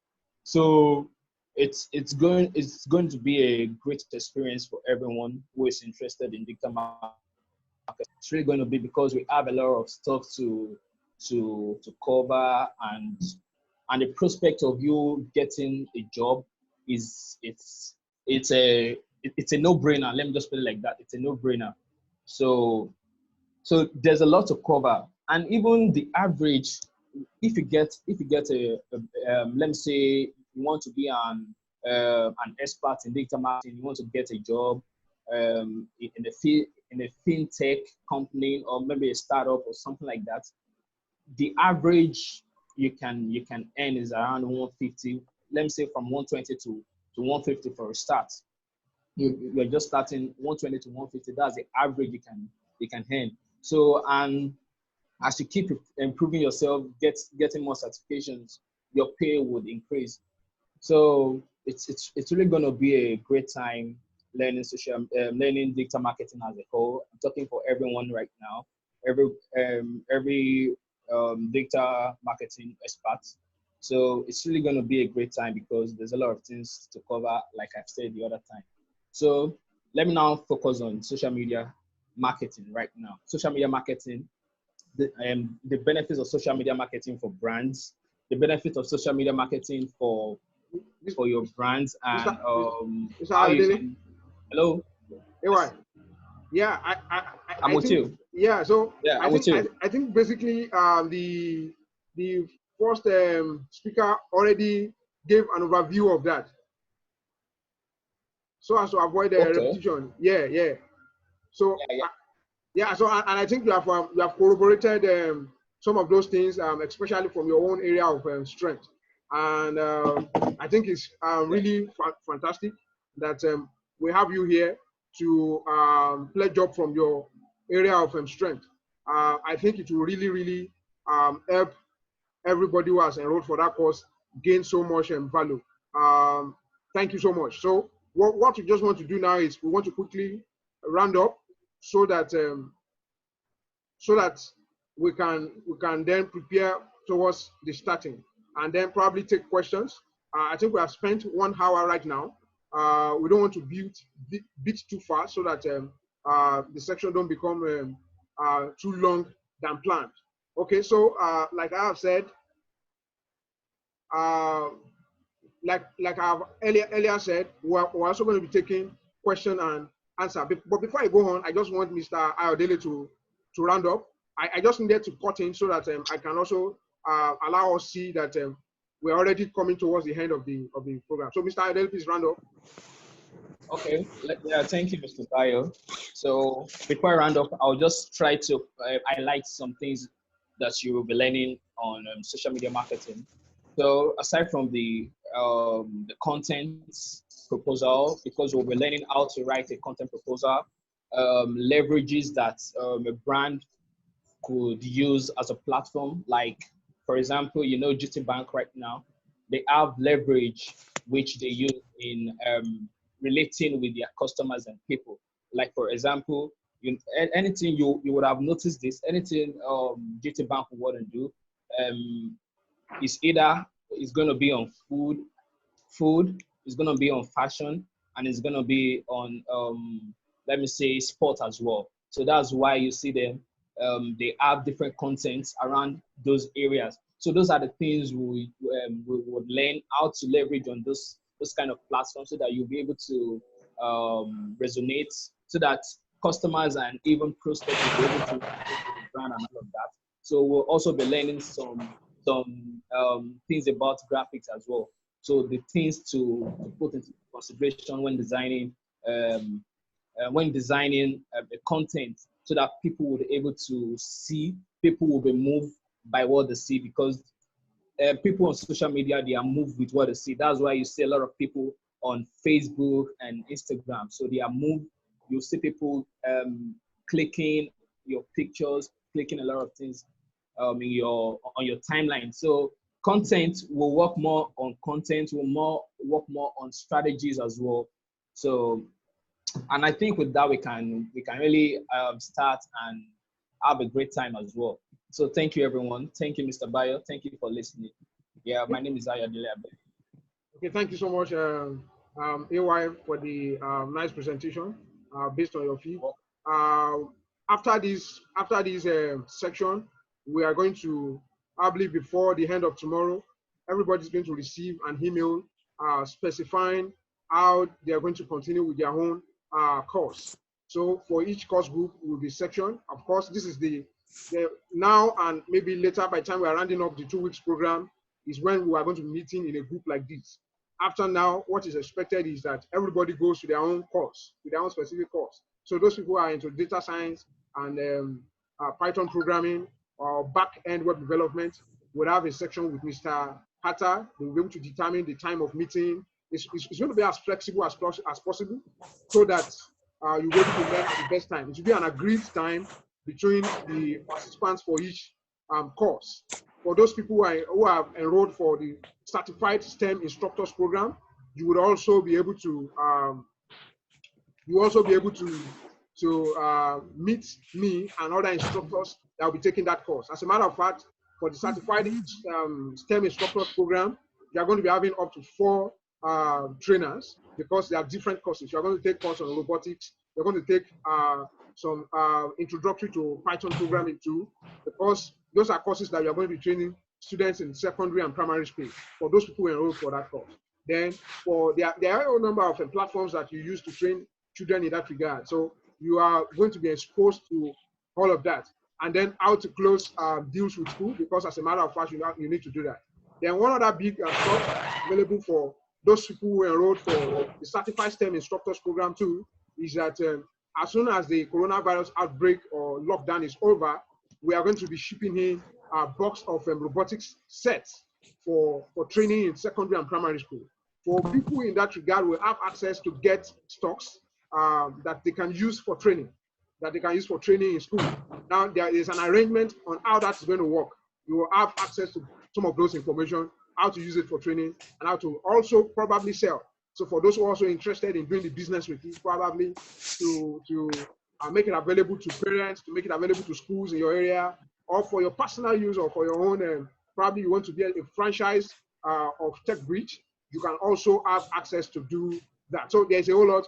So it's going to be a great experience for everyone who is interested in digital marketing. It's really going to be because we have a lot of stuff to cover, and the prospect of you getting a job is it's a no-brainer. Let me just put it like that. It's a no-brainer. So there's a lot to cover, and even the average, if you get let me say you want to be an expert in data marketing, you want to get a job in a fintech company or maybe a startup or something like that. The average you can earn is around 150. Let me say from 120 to 150 for a start. You're just starting 120 to 150. That's the average you can earn. So, and as you keep improving yourself, getting more certifications, your pay would increase. So it's really going to be a great time learning learning digital marketing as a whole. I'm talking for everyone right now, every digital marketing expert. So it's really going to be a great time because there's a lot of things to cover, like I've said the other time. So let me now focus on social media marketing right now. Social media marketing, the benefits of social media marketing for brands, the benefits of social media marketing for your brands, and how you can, hello. Yes. Yeah, I'm with think, you. Yeah, so Yeah, I'm with you. I think basically the first speaker already gave an overview of that, so as to avoid the repetition. Yeah. So so and I think you have corroborated some of those things, especially from your own area of strength, and I think it's really fantastic that we have you here to pledge up from your area of strength. I think it will really help everybody who has enrolled for that course gain so much value. Thank you so much. So what we just want to do now is we want to quickly round up so that we can then prepare towards the starting and then probably take questions. I think we have spent 1 hour right now. We don't want to beat too fast so that the section don't become too long than planned. Okay, so like I have said, like I've earlier said, we're also going to be taking question and answer. But before I go on, I just want Mr. Ayodele to round up. I just needed to cut in so that I can also allow us see that we're already coming towards the end of the program. So Mr. Ayodele, please round up. Okay, thank you, Mr. Bayo. So before I round up, I'll just try to highlight some things that you will be learning on social media marketing. So aside from the content proposal, because we'll be learning how to write a content proposal, leverages that a brand could use as a platform. Like, for example, GT Bank right now, they have leverage which they use in relating with their customers and people. Like, for example, anything you would have noticed this, anything GT Bank would want to do is either it's going to be on food, it's going to be on fashion, and it's going to be on, let me say, sport as well. So that's why you see them, they have different contents around those areas. So those are the things we would learn how to leverage on those kind of platforms so that you'll be able to resonate, so that customers and even prospects will be able to brand and all of that. So we'll also be learning some things about graphics as well. So the things to put into consideration when designing the content, so that people will be able to see, people will be moved by what they see, because people on social media, they are moved with what they see. That's why you see a lot of people on Facebook and Instagram. So they are moved. You see people clicking your pictures, clicking a lot of things on your timeline. So content will work more on content, will work more on strategies as well. So, and I think with that we can really start and have a great time as well. So thank you, everyone. Thank you, Mr. Bayo. Thank you for listening. Yeah, my name is Ayodele. Okay, thank you so much, AY, for the nice presentation based on your feed. After this section, we are going to, I believe before the end of tomorrow, everybody's going to receive an email specifying how they are going to continue with their own course. So for each course group will be section. Of course, this is the now and maybe later, by the time we are rounding up the 2 weeks program, is when we are going to be meeting in a group like this. After now, what is expected is that everybody goes to their own course, to their own specific course. So those people who are into data science and Python programming or back-end web development would have a section with Mr. Hatter. They will be able to determine the time of meeting. It's going to be as flexible as possible so that you'll be able to learn at the best time. It will be an agreed time between the participants for each course. For those people who have enrolled for the Certified STEM Instructors Program, you would also be able to meet me and other instructors that will be taking that course. As a matter of fact, for the certified STEM instructors program, you are going to be having up to 4 trainers, because there are different courses. You're going to take course on robotics. You're going to take some introductory to Python programming too, because those are courses that you're going to be training students in secondary and primary school, for those people who enroll for that course. Then there are a number of platforms that you use to train children in that regard. So you are going to be exposed to all of that. And then how to close deals with school, because as a matter of fact, you need to do that. Then one other big stuff available for those people who enrolled for the Certified STEM Instructors Program too, is that as soon as the coronavirus outbreak or lockdown is over, we are going to be shipping in a box of robotics sets for training in secondary and primary school. For people in that regard, will have access to get stocks that they can use for training, in school. Now there is an arrangement on how that's going to work. You will have access to some of those information, how to use it for training, and how to also probably sell. So for those who are also interested in doing the business with it, probably to make it available to parents, to make it available to schools in your area, or for your personal use, or for your own, probably you want to be a franchise of TechBridge, you can also have access to do that. So there's a whole lot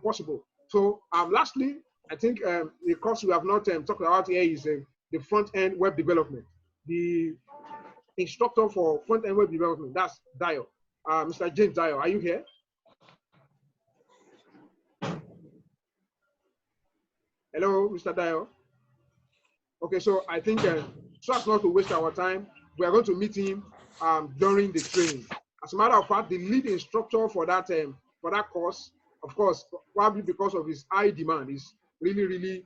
possible. So lastly, I think the course we have not talked about here is the front-end web development. The instructor for front-end web development, that's Dio. Mr. James Dio, are you here? Hello, Mr. Dio. Okay, so I think so as not to waste our time, we are going to meet him during the training. As a matter of fact, the lead instructor for that course, of course, probably because of his high demand, is really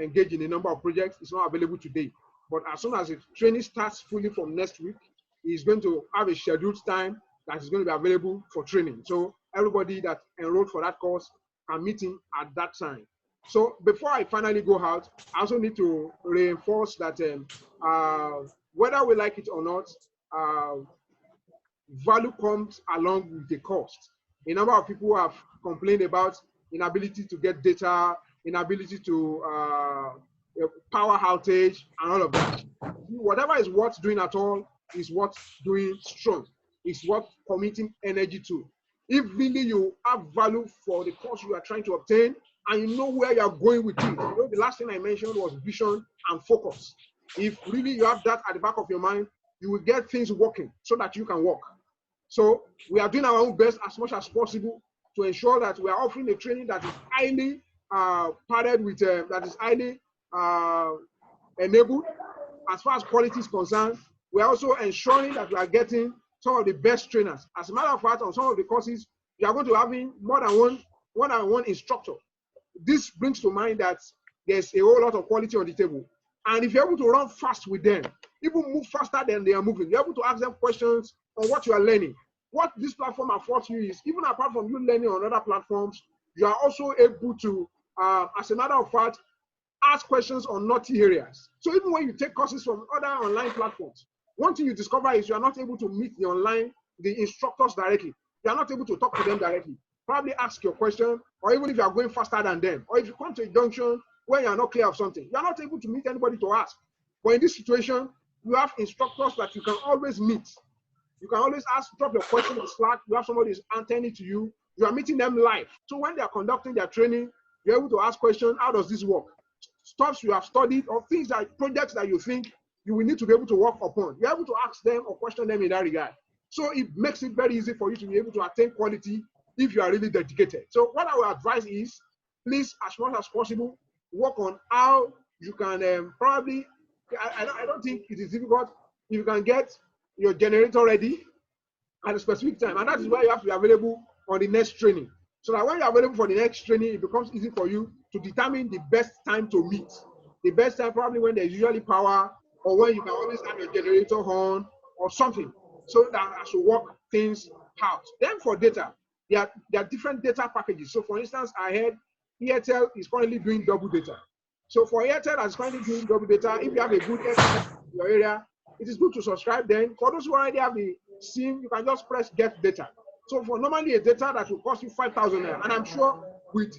engaged in a number of projects. It's not available today. But as soon as the training starts fully from next week, he's going to have a scheduled time that is going to be available for training. So everybody that enrolled for that course can meet him at that time. So before I finally go out, I also need to reinforce that whether we like it or not, value comes along with the cost. A number of people have complained about inability to get data, inability to power outage, and all of that. Whatever is worth doing at all is worth doing strong. It's worth committing energy to. If really you have value for the course you are trying to obtain, and you know where you are going with it. You know, the last thing I mentioned was vision and focus. If really you have that at the back of your mind, you will get things working so that you can work. So we are doing our own best as much as possible to ensure that we are offering a training that is highly padded with, that is highly enabled. As far as quality is concerned, we are also ensuring that we are getting some of the best trainers. As a matter of fact, on some of the courses, you are going to have more than one instructor. This brings to mind that there's a whole lot of quality on the table. And if you're able to run fast with them, even move faster than they are moving, you're able to ask them questions on what you are learning. What this platform affords you is, even apart from you learning on other platforms, you are also able to, as a matter of fact, ask questions on knotty areas. So even when you take courses from other online platforms, one thing you discover is you are not able to meet the instructors directly. You are not able to talk to them directly. Probably ask your question, or even if you are going faster than them, or if you come to a junction where you are not clear of something, you are not able to meet anybody to ask. But in this situation, you have instructors that you can always meet. You can always ask, drop your question in Slack. You have somebody who's attending to you. You are meeting them live. So when they are conducting their training, you're able to ask questions. How does this work? Stuff you have studied, or projects that you think you will need to be able to work upon. You're able to ask them or question them in that regard. So it makes it very easy for you to be able to attain quality if you are really dedicated. So what I would advise is, please, as much as possible, work on how you can probably, I don't think it is difficult if you can get your generator ready at a specific time. And that is why you have to be available on the next training. So that when you're available for the next training, it becomes easy for you to determine the best time to meet. The best time probably when there's usually power, or when you can always have your generator on or something, so that as you work things out. Then for data, there are different data packages. So for instance, I heard Airtel is currently doing double data. So for Airtel that's currently doing double data, if you have a good Airtel in your area, it is good to subscribe then. For those who already have the SIM, you can just press get data. So for normally a data that will cost you 5,000 naira, and I'm sure with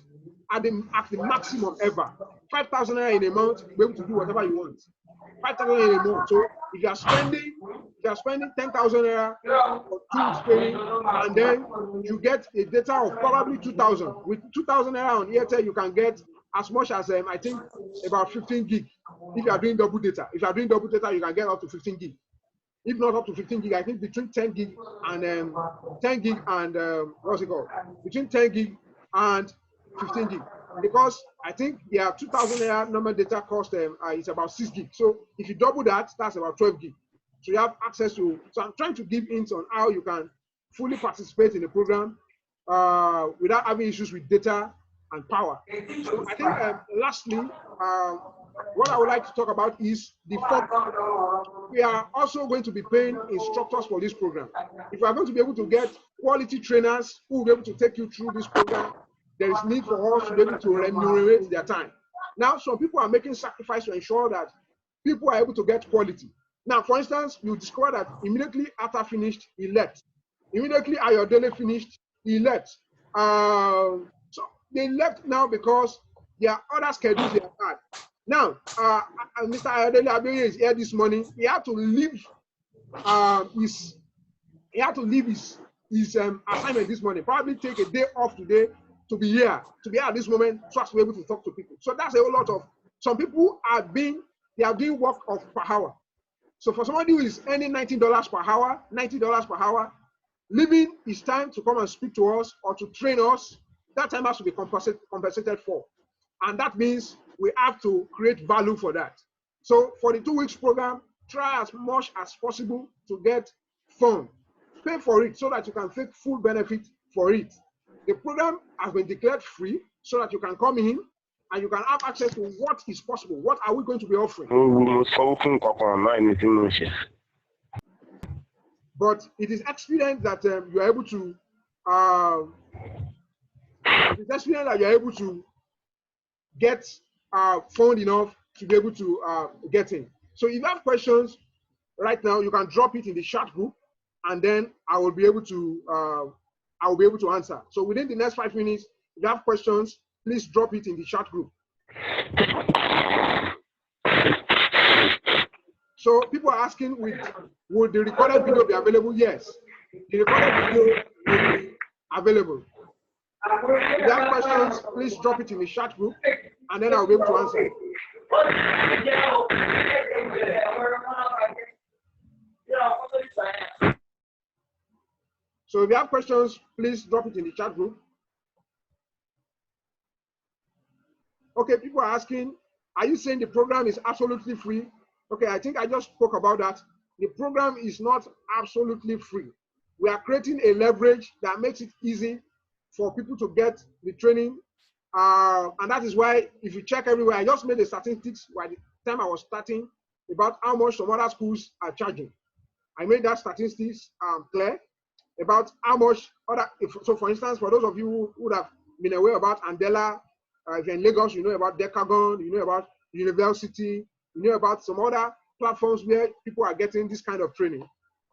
at the maximum ever, 5,000 naira in a month, you'll be able to do whatever you want. 5,000 naira in a month. So if you are spending 10,000 naira for 2 weeks training, and then you get a data of probably 2,000. With 2,000 naira on Airtel, you can get as much as I think about 15 gig. If you are doing double data, you can get up to 15 gig. If not up to 15 gig, I think between 10 gig and 10 gig and what's it called? Between 10 gig and 15 gig. Because I think 2,000 naira normal data cost is about 6 gig. So if you double that, that's about 12 gig. So you have access to. So I'm trying to give hints on how you can fully participate in the program without having issues with data and power. So I think lastly, what I would like to talk about is the fund. We are also going to be paying instructors for this program. If we are going to be able to get quality trainers who will be able to take you through this program, there is need for us to be able to remunerate their time. Now, some people are making sacrifice to ensure that people are able to get quality. Now, for instance, you discover that immediately after finished, he left. Immediately Ayodele finished, he left. So they left now because there are other schedules they have had. Now, Mr. Ayodele Abiyoye is here this morning. He had to leave his assignment this morning. Probably take a day off today to be here at this moment, so as to be able to talk to people. So that's a whole lot of. Some people are doing work of per hour. So for somebody who is earning $90 per hour, leaving his time to come and speak to us or to train us, that time has to be compensated for. And that means we have to create value for that. So for the 2 weeks program, try as much as possible to get fund. Pay for it so that you can take full benefit for it. The program has been declared free so that you can come in and you can have access to what is possible. What are we going to be offering? But it is experience that you are able to. Get fund enough to be able to get in. So if you have questions right now, you can drop it in the chat group, and then I will be able to answer. So within the next 5 minutes, if you have questions, please drop it in the chat group. So people are asking, would the recorded video be available? Yes, the recorded video will be available. If you have questions, please drop it in the chat group, and then I'll be able to answer. So if you have questions, please drop it in the chat group. Okay, people are asking, are you saying the program is absolutely free? Okay, I think I just spoke about that. The program is not absolutely free. We are creating a leverage that makes it easy for people to get the training. And that is why, if you check everywhere, I just made the statistics by the time I was starting about how much some other schools are charging. I made that statistics clear about how much other. So, for instance, for those of you who would have been aware about Andela, if you're in Lagos, you know about Decagon, you know about University, you know about some other platforms where people are getting this kind of training.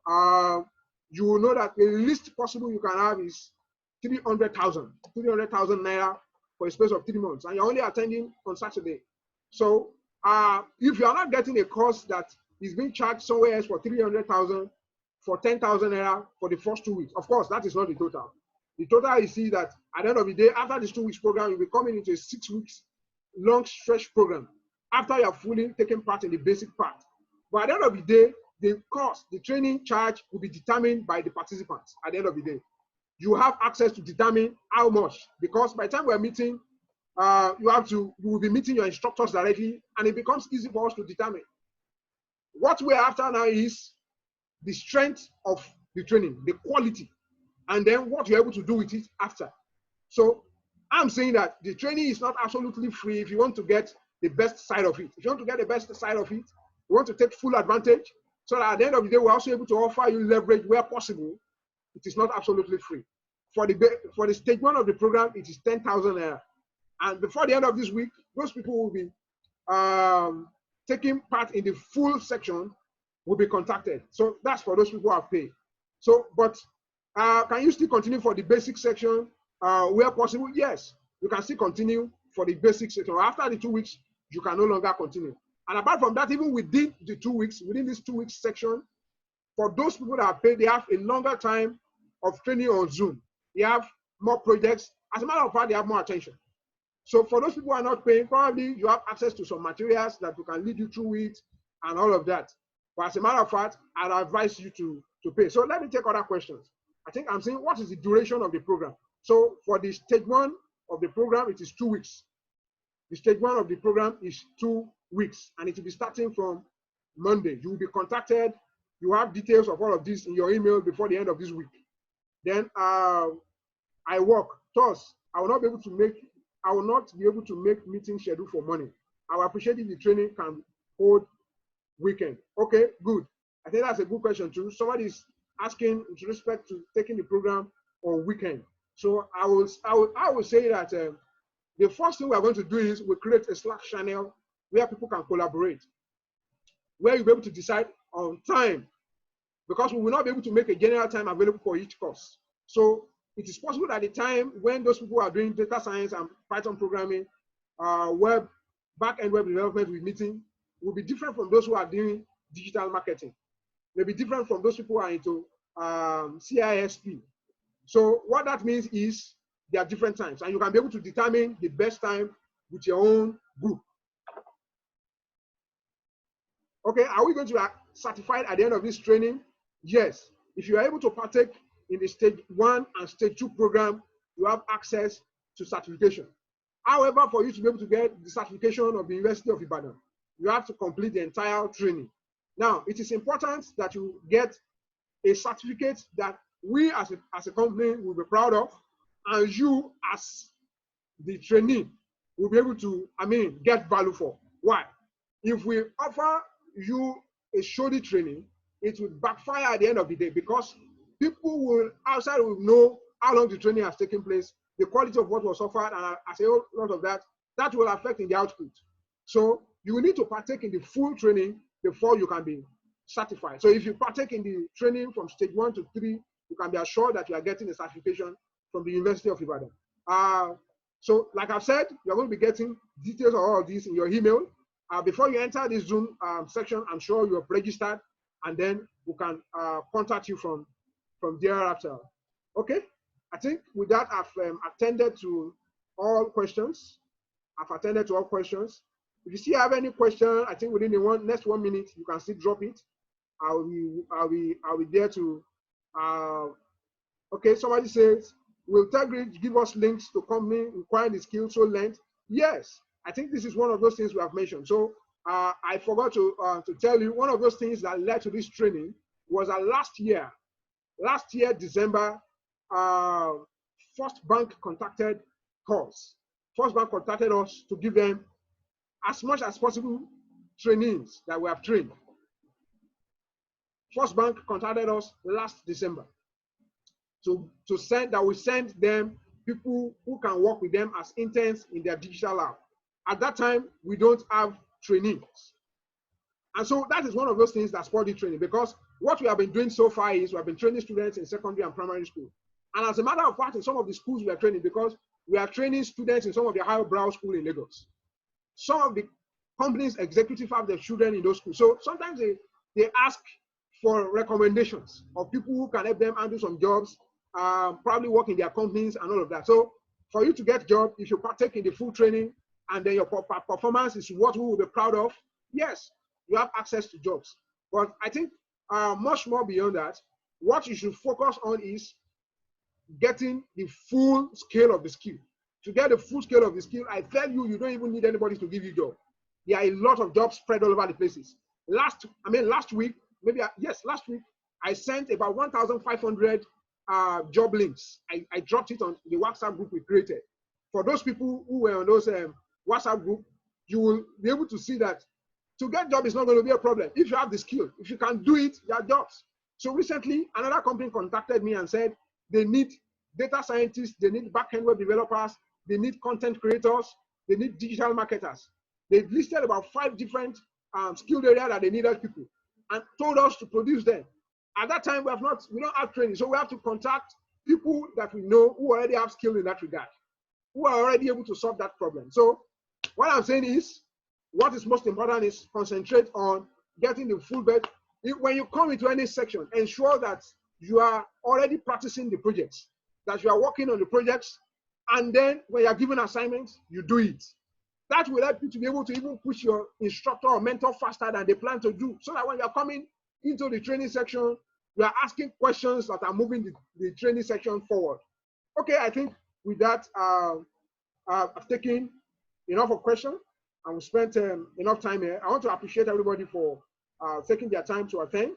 You will know that the least possible you can have is 300,000 naira for a space of 3 months, and you're only attending on Saturday. So if you are not getting a course that is being charged somewhere else for 300,000, for 10,000 naira for the first 2 weeks, of course, that is not the total. The total is see that at the end of the day, after this 2 weeks program, you'll be coming into a 6 weeks long stretch program after you have fully taken part in the basic part. But at the end of the day, the cost, the training charge will be determined by the participants at the end of the day. You have access to determine how much, because by the time we're meeting, you will be meeting your instructors directly, and it becomes easy for us to determine. What we're after now is the strength of the training, the quality, and then what you're able to do with it after. So I'm saying that the training is not absolutely free if you want to get the best side of it. If you want to get the best side of it, you want to take full advantage, so that at the end of the day, we're also able to offer you leverage where possible. It is not absolutely free. For the stage 1 of the program, it is 10,000 naira. And before the end of this week, those people will be taking part in the full section will be contacted. So that's for those people who have paid. So, but Can you still continue for the basic section where possible? Yes, you can still continue for the basic section. After the 2 weeks, you can no longer continue. And apart from that, even within the 2 weeks, within this 2 weeks section, for those people that are paid, they have a longer time of training on Zoom. They have more projects. As a matter of fact, they have more attention. So for those people who are not paying, probably you have access to some materials that you can lead you through it and all of that. But as a matter of fact, I'd advise you to pay. So let me take other questions. I think I'm saying, what is the duration of the program? So for the stage 1 of the program, it is 2 weeks. The stage 1 of the program is 2 weeks, and it will be starting from Monday. You will be contacted. You have details of all of this in your email before the end of this week. Then I work. Thus, I will not be able to make meeting schedule for money. I will appreciate if the training can hold weekend. Okay, good. I think that's a good question too. Somebody is asking with respect to taking the program on weekend. So I will say that the first thing we are going to do is we create a Slack channel where people can collaborate, where you'll be able to decide on time, because we will not be able to make a general time available for each course. So it is possible that the time when those people are doing data science and Python programming, back-end web development with meeting will be different from those who are doing digital marketing. They'll be different from those people who are into CISP. So what that means is there are different times, and you can be able to determine the best time with your own group. Okay, are we going to be certified at the end of this training? Yes. If you are able to partake in the stage 1 and stage 2 program, you have access to certification. However, for you to be able to get the certification of the University of Ibadan, you have to complete the entire training. Now, it is important that you get a certificate that we as a company will be proud of, and you as the trainee will be able to, get value for. Why? If we offer you a shoddy training, it will backfire at the end of the day, because people will outside will know how long the training has taken place, the quality of what was offered, and as a whole lot of that will affect in the output. So you will need to partake in the full training before you can be certified. So if you partake in the training from stage 1 to 3, you can be assured that you are getting a certification from the University of Ibadan. So like I've said, you're going to be getting details of all of this in your email. Before you enter this Zoom section, I'm sure you're registered, and then we can contact you from thereafter. Okay, I think with that, I've attended to all questions. If you still have any question, I think within the next 1 minute, you can still drop it. I'll be there to. Okay, somebody says, will TechBridge give us links to company requiring the skills so length? Yes, I think this is one of those things we have mentioned. So I forgot to tell you, one of those things that led to this training was that last year, December, First Bank contacted us. First Bank contacted us to give them as much as possible trainings that we have trained. First Bank contacted us last December to send them people who can work with them as interns in their digital lab. At that time, we don't have trainees. And so that is one of those things that spoiled the training, because what we have been doing so far is we have been training students in secondary and primary school. And as a matter of fact, in some of the schools we are training, because we are training students in some of the higher brow schools in Lagos. Some of the companies executive have their children in those schools. So sometimes they ask for recommendations of people who can help them handle some jobs, probably work in their companies and all of that. So for you to get a job, if you partake in the full training and then your performance is what we will be proud of, yes, you have access to jobs. But I think much more beyond that, what you should focus on is getting the full scale of the skill. To get the full scale of the skill, I tell you, you don't even need anybody to give you a job. There are a lot of jobs spread all over the places. Last week, I sent about 1,500 job links. I dropped it on the WhatsApp group we created. For those people who were on those WhatsApp group, you will be able to see that to get a job is not going to be a problem. If you have the skill, if you can do it, there are jobs. So recently, another company contacted me and said they need data scientists, they need back-end web developers, they need content creators, they need digital marketers. They listed about 5 different skilled areas that they needed people and told us to produce them. at that time we don't have training, so we have to contact people that we know who already have skill in that regard, who are already able to solve that problem. So what I'm saying is, what is most important is concentrate on getting the full bed. When you come into any section, ensure that you are already practicing the projects, that you are working on the projects, and then when you are given assignments, you do it. That will help you to be able to even push your instructor or mentor faster than they plan to do, so that when you are coming into the training section, you are asking questions that are moving the training section forward. Okay, I think with that, I've taken enough of questions, and we spent enough time here. I want to appreciate everybody for taking their time to attend.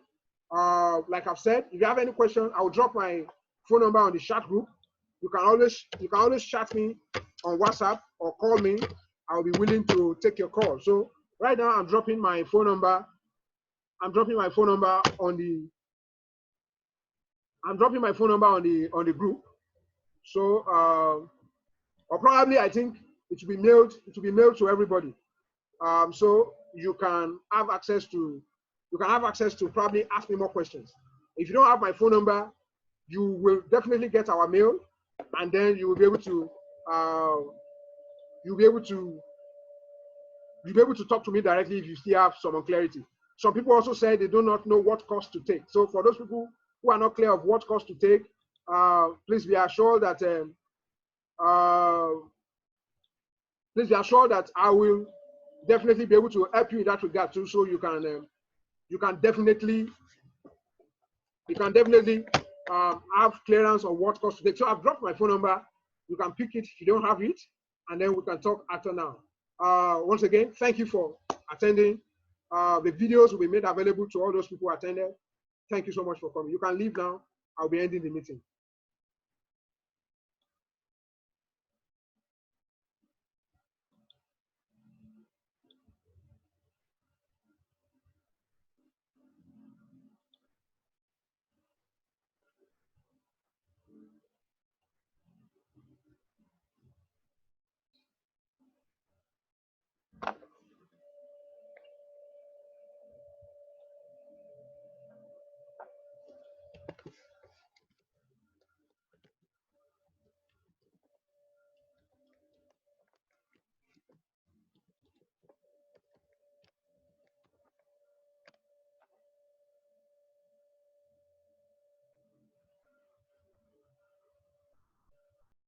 Like I've said, if you have any question, I will drop my phone number on the chat group. You can always chat me on WhatsApp or call me. I'll be willing to take your call. So right now, I'm dropping my phone number. I'm dropping my phone number on the group. So or probably I think it will be mailed to everybody. So you can have access to probably ask me more questions. If you don't have my phone number, you will definitely get our mail, and then you will be able to talk to me directly if you still have some unclarity. Some people also say they do not know what course to take. So for those people who are not clear of what course to take, please be assured that I will definitely be able to help you in that regard too. So you can definitely have clearance on what course to take. So I've dropped my phone number. You can pick it if you don't have it, and then we can talk after now. Once again, thank you for attending. The videos will be made available to all those people who attended. Thank you so much for coming. You can leave now. I'll be ending the meeting.